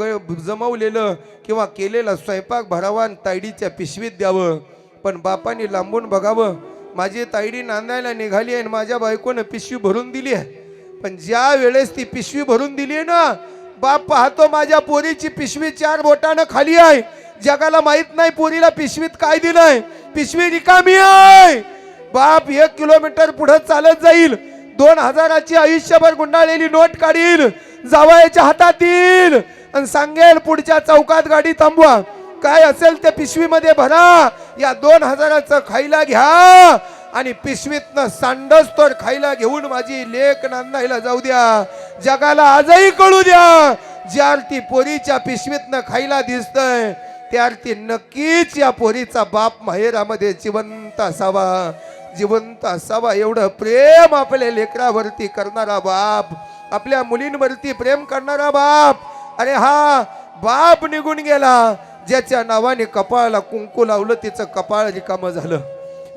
जमवलेलं किंवा केलेलं स्वयंपाक भरावा आणि तायडीच्या पिशवीत द्यावं. पण बापाने लांबून बघावं, माझी तायडी नांदायला निघाली आहे आणि माझ्या बायकोनं पिशवी भरून दिली आहे. पण ज्या वेळेस ती पिशवी भरून दिली आहे ना, बाप पाहतो माझ्या पोरीची पिशवी 4 बोटानं खाली आहे. जगाला माहित नाही पोरीला पिशवीत काय दिलंय, पिशवी रिकामी आहे. बाप 1 किलोमीटर पुढे चालत जाईल, 2000ची आयुष्यभर गुंडाळलेली नोट काढील, जावयाच्या हातात येईल आणि सांगेल पुढच्या चौकात गाडी थांबवा, काय असेल त्या पिशवीमध्ये भरा, या 2000चं खायला घ्या, आणि पिशवीतनं सांडस तर खायला घेऊन माझी लेक नांदायला जाऊ द्या. जगाला आजही कळू द्या, ज्या ती पोरीच्या पिशवीतनं खायला दिसतंय त्या अर्थी नक्कीच या पोरीचा बाप माहेरामध्ये जिवंत असावा, जिवंत असावा. एवढं प्रेम आपल्या लेकरावरती करणारा बाप, आपल्या मुलींवरती प्रेम करणारा बाप. अरे हा बाप निघून गेला, ज्याच्या नावाने कपाळाला कुंकू लावलं तिचं कपाळ रिकामं झालं.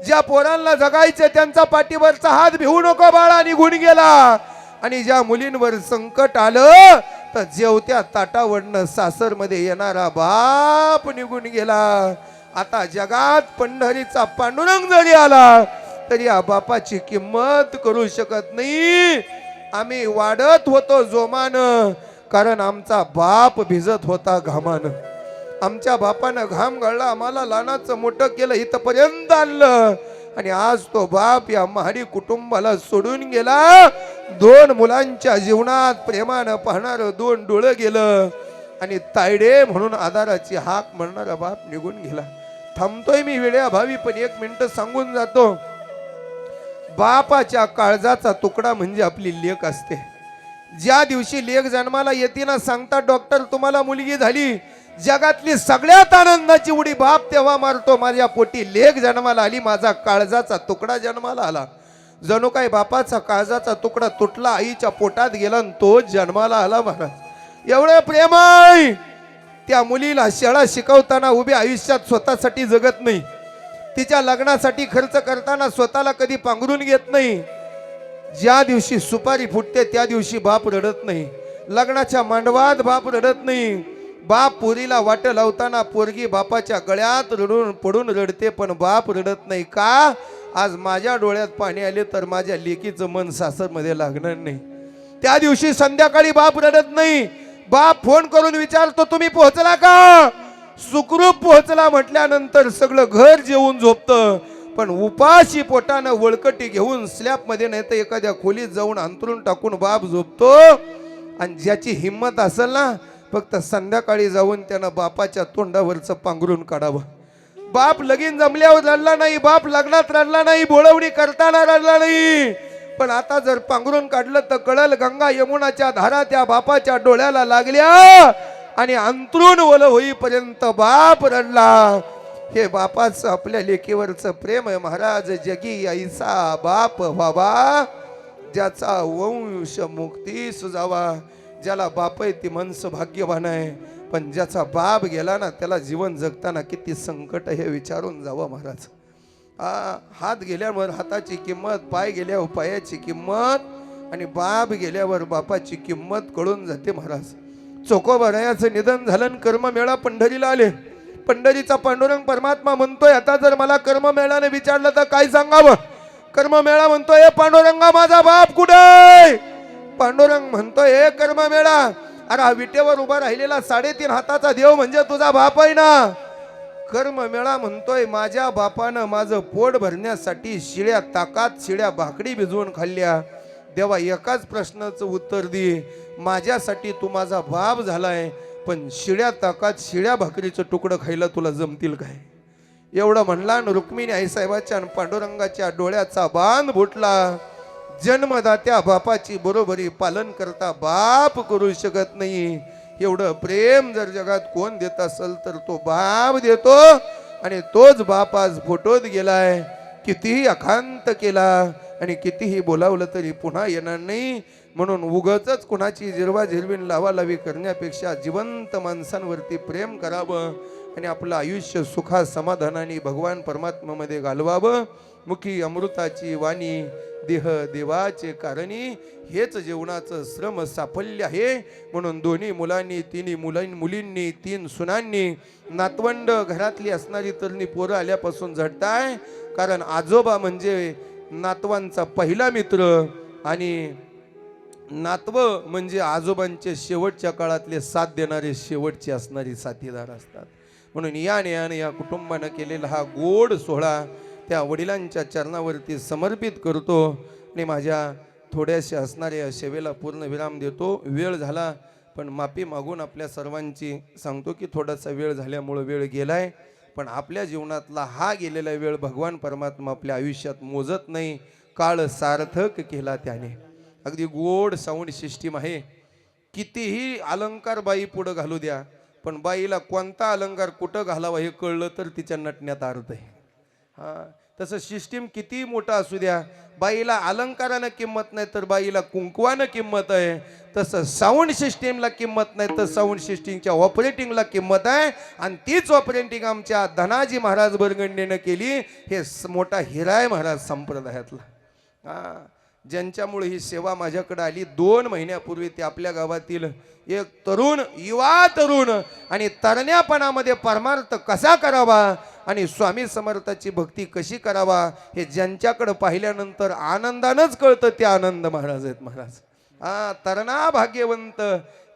ज्या पोरांना जगायचं त्यांचा पाठीवरचा हात भिवू नको बाळा निघून गेला. आणि ज्या मुलींवर संकट आलं तर जेवत्या ताटावरनं सासरमध्ये येणारा बाप निघून गेला. आता जगात पंढरीचा पांडुरंग जरी आला तरी या बापाची किंमत करू शकत नाही. आम्ही वाढत होतो जोमानं, कारण आमचा बाप भिजत होता घामानं. आमच्या बापानं घाम गाळला, आम्हाला लहानाचं मोठं केलं, इथपर्यंत आणलं, आणि आज तो बाप या महाडी कुटुंबाला सोडून गेला. 2 मुलांच्या जीवनात प्रेमानं पाहणारं 2 डोळं गेलं, आणि तायडे म्हणून आधाराची हाक म्हणणारा बाप निघून गेला. थांबतोय मी वेळेअभावी, पण 1 मिनिट सांगून जातो. बापाच्या काळजाचा तुकडा म्हणजे आपली लेक असते. ज्या दिवशी लेक जन्माला येते ना, सांगतात डॉक्टर तुम्हाला मुलगी झाली, जगातली सगळ्यात आनंदाची उडी बाप तेव्हा मारतो, माझ्या पोटी लेक जन्माला आली, माझा काळजाचा तुकडा जन्माला आला. जणू काय बापाचा काळजाचा तुकडा तुटला, आईच्या पोटात गेला आणि तो जन्माला आला. महाराज एवढं प्रेम आहे. त्या मुलीला शाळा शिकवताना उभ्या आयुष्यात स्वतःसाठी जगत नाही, तिच्या लग्नासाठी खर्च करताना स्वतःला कधी पांघरून घेत नाही. ज्या दिवशी सुपारी फुटते त्या दिवशी बाप रडत नाही, लग्नाच्या मांडवात बाप रडत नाही. बाप पोरीला वाट लावताना पोरगी बापाच्या गळ्यात रडून पडून रडते, पण बाप रडत नाही. का? आज माझ्या डोळ्यात पाणी आले तर माझ्या लेकीचं मन सासरमध्ये लागणार नाही. त्या दिवशी संध्याकाळी बाप रडत नाही. बाप फोन करून विचारतो तुम्ही पोहोचला का? सुखरूप पोहोचला म्हटल्यानंतर सगळं घर जेवून झोपतं, पण उपाशी पोटानं वळकटी घेऊन स्लॅबमध्ये नाही तर एखाद्या खोलीत जाऊन अंथरून टाकून बाप झोपतो. आणि ज्याची हिंमत असेल ना, फक्त संध्याकाळी जाऊन त्यानं बापाच्या तोंडावरचं पांघरून काढावं. बाप लगीन जमल्यावर रडला नाही, बाप लग्नात रडला नाही, बोळवणी करताना रडला नाही, पण आता जर पांघरून काढलं तर कळल गंगा यमुनाच्या धारा त्या बापाच्या डोळ्याला लागल्या, आणि अंतरून ओलं होईपर्यंत बाप रडला. हे बापाचं आपल्या लेकीवरचं प्रेम आहे. महाराज जगी ऐसा बाप व्हावा, ज्याचा वंश मुक्ती सुजावा. ज्याला बाप आहे ती माणसं भाग्यवान आहे, पण ज्याचा बाप गेला ना त्याला जीवन जगताना किती संकट हे विचारून जावं. महाराज हात गेल्यावर हाताची किंमत, पाय गेल्यावर पायाची किंमत, आणि बाप गेल्यावर बापाची किंमत कळून जाते. महाराज चोकोबरायाचं निधन झालं, कर्ममेळा पंढरीला आले. पंढरीचा पांडुरंग परमात्मा म्हणतोय, आता जर मला कर्ममेळाने विचारलं तर काय सांगावं? कर्ममेळा म्हणतोय, पांडुरंगा माझा बाप कुठे? पांडुरंग म्हणतोय, हे कर्ममेळा, अरे हा विटेवर उभा राहिलेला 3.5 हाताचा देव म्हणजे तुझा बाप आहे ना. कर्ममेळा म्हणतोय, माझ्या बापानं माझं पोट भरण्यासाठी शिळ्या ताकात शिळ्या भाकरी भिजवून खाल्ल्या. देवा एकाच प्रश्नाचं उत्तर दे, माझ्यासाठी तू माझा बाप झालाय, पण शिळ्या ताकात शिळ्या भाकरीचं तुकडं खायला तुला जमतील काय? एवढं म्हणला आणि रुक्मिणी आईसाहेबाच्या आणि पांडुरंगाच्या डोळ्याचा बांध फुटला. जन्मदात्या बापाची बरोबरी पालन करता बाप करू शकत नाही. एवढं प्रेम जर जगात कोण देत असेल तर तो बाप देतो, आणि तोच बाप आज फोटोत गेलाय. कितीही अखांत केला आणि कितीही बोलावलं तरी पुन्हा येणार नाही. म्हणून उगाचच कुणाची जिरवा जिरवीन लावालावी करण्यापेक्षा जिवंत माणसांवरती प्रेम करावं आणि आपलं आयुष्य सुखा समाधानाने भगवान परमात्म्यामध्ये घालवावं. मुखी अमृताची वाणी, देह देवाचे कारणी, हेच जीवनाचं श्रम साफल्य आहे. म्हणून दोन्ही मुलांनी, तिन्ही मुलींनी, 3 सुनांनी, नातवंड घरातली असणारी तरणी पोरं आल्यापासून झडताय. कारण आजोबा म्हणजे नातवांचा पहिला मित्र, आणि नातव म्हणजे आजोबांचे शेवटच्या काळातले साथ देणारे शेवटचे असणारी साथीदार असतात. म्हणून याने या कुटुंबानं केलेला हा गोड सोहळा त्या वडिलांच्या चरणावरती समर्पित करतो आणि माझ्या थोड्याशा असणाऱ्या सेवेला पूर्ण विराम देतो. वेळ झाला पण माफी मागून आपल्या सर्वांची सांगतो की थोडासा वेळ झाल्यामुळे वेळ गेलाय, पण आपल्या जीवनातला हा गेलेला वेळ भगवान परमात्मा आपल्या आयुष्यात मोजत नाही. काळ सार्थक केला त्याने. अगदी गोड साऊंड सिस्टीम आहे. कितीही अलंकार बाई पुढं घालू द्या, पण बाईला कोणता अलंकार कुठं घालावा हे कळलं तर तिच्या नटण्यात अर्थ आहे. तसं सिस्टीम किती मोठा असू द्या, बाईला अलंकारानं किंमत नाही तर बाईला कुंकवानं किंमत आहे. तसं साऊंड सिस्टीमला किंमत नाही तर साऊंड सिस्टीमच्या ऑपरेटिंगला किंमत आहे. आणि तीच ऑपरेटिंग आमच्या धनाजी महाराज बरगंडेनं केली. हे मोठा हिरा आहे महाराज संप्रदायातला. ज्यांच्यामुळे ही सेवा माझ्याकडे आली. 2 महिन्यापूर्वी ते आपल्या गावातील एक तरुण, युवा तरुण, आणि तरण्यापणामध्ये परमार्थ कसा करावा आणि स्वामी समर्थाची भक्ती कशी करावा हे ज्यांच्याकडे पाहिल्यानंतर आनंदानंच कळतं ते आनंद महाराज आहेत. महाराज तरणा भाग्यवंत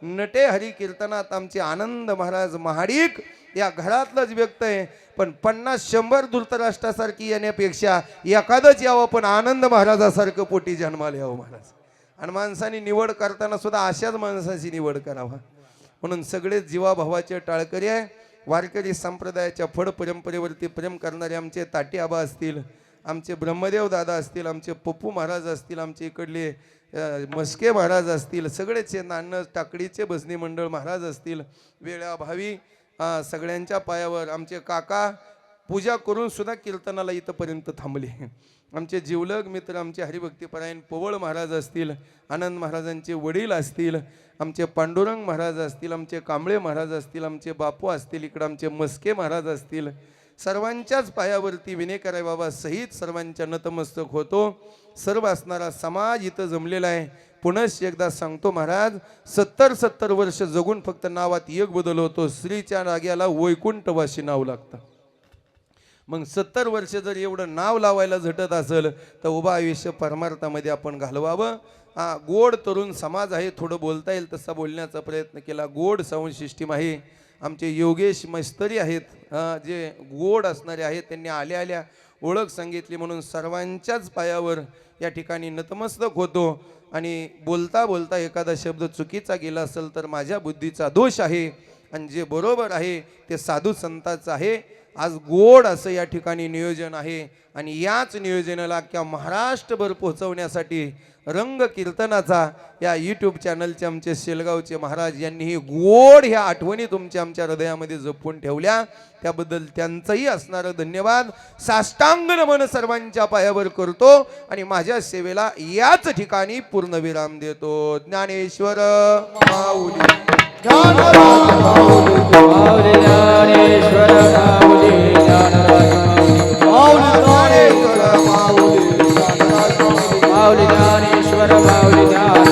नटे हरी कीर्तनात आमचे आनंद महाराज महाडिक या घरातलंच व्यक्त आहे, पण 50-100 धृतराष्ट्रासारखी येण्यापेक्षा एखादंच यावं, पण आनंद महाराजासारखं पोटी जन्माला यावं महाराज. आणि माणसाने निवड करताना सुद्धा अशाच माणसाची निवड करावा. म्हणून सगळेच जीवाभावाचे टाळकरी आहे. वारकरी संप्रदायाच्या फड परंपरेवरती प्रेम करणारे आमचे ताटी आबा असतील, आमचे ब्रह्मदेव दादा असतील, आमचे पप्पू महाराज असतील, आमचे इकडले मस्के महाराज असतील, सगळेच नान्न टाकडीचे भजनी मंडळ महाराज असतील, वेळाभावी सगळ्यांच्या पायावर आमचे काका पूजा करून सुद्धा कीर्तनाला इथंपर्यंत थांबले. आमचे जिवलग मित्र आमचे हरिभक्तीपरायण पवळ महाराज असतील, आनंद महाराजांचे वडील असतील, आमचे पांडुरंग महाराज असतील, आमचे कांबळे महाराज असतील, आमचे बापू असतील, इकडं आमचे मस्के महाराज असतील, सर्वांच्याच पायावरती विनेकराय बाबा सहित सर्वांच्या नतमस्तक होतो. सर्व असणारा समाज इथं जमलेला आहे. पुनश्च एकदा सांगतो महाराज, 70 वर्ष जगून फक्त नावात एक बदल होतो. श्रीच्या राग्याला वैकुंठवासी नाव लागतं. मग 70 वर्ष जर एवढं नाव लावायला झटत असेल तर उभं आयुष्य परमार्थामध्ये आपण घालवावं. गोड तरुण समाज आहे, थोडं बोलता येईल तसा बोलण्याचा प्रयत्न केला. गोड साऊंड सिस्टीम आहे. आमचे योगेश मस्तरी आहेत, जे गोड असणारे आहेत, त्यांनी आल्या आल्या ओळख सांगितली. म्हणून सर्वांच्याच पायावर या ठिकाणी नतमस्तक होतो. आणि बोलता बोलता एखादा शब्द चुकीचा गेला असेल तर माझ्या बुद्धीचा दोष आहे, आणि जे बरोबर आहे ते साधू संतांचं आहे. आज गोड असं या ठिकाणी नियोजन आहे, आणि याच नियोजनाला किंवा महाराष्ट्रभर पोहोचवण्यासाठी रंग कीर्तनाचा या यूट्यूब चॅनलचे आमचे शेलगावचे महाराज यांनी ही गोड ह्या आठवणी तुमच्या आमच्या हृदयामध्ये जपून ठेवल्या, त्याबद्दल त्यांचंही असणारं धन्यवाद. साष्टांग नमन सर्वांच्या पायावर करतो आणि माझ्या सेवेला याच ठिकाणी पूर्णविराम देतो. ज्ञानेश्वर माऊली. माऊली ज्ञानेश्वर माऊली ज्ञानराज माऊली माऊली माऊली ज्ञानेश्वर माऊली ज्ञान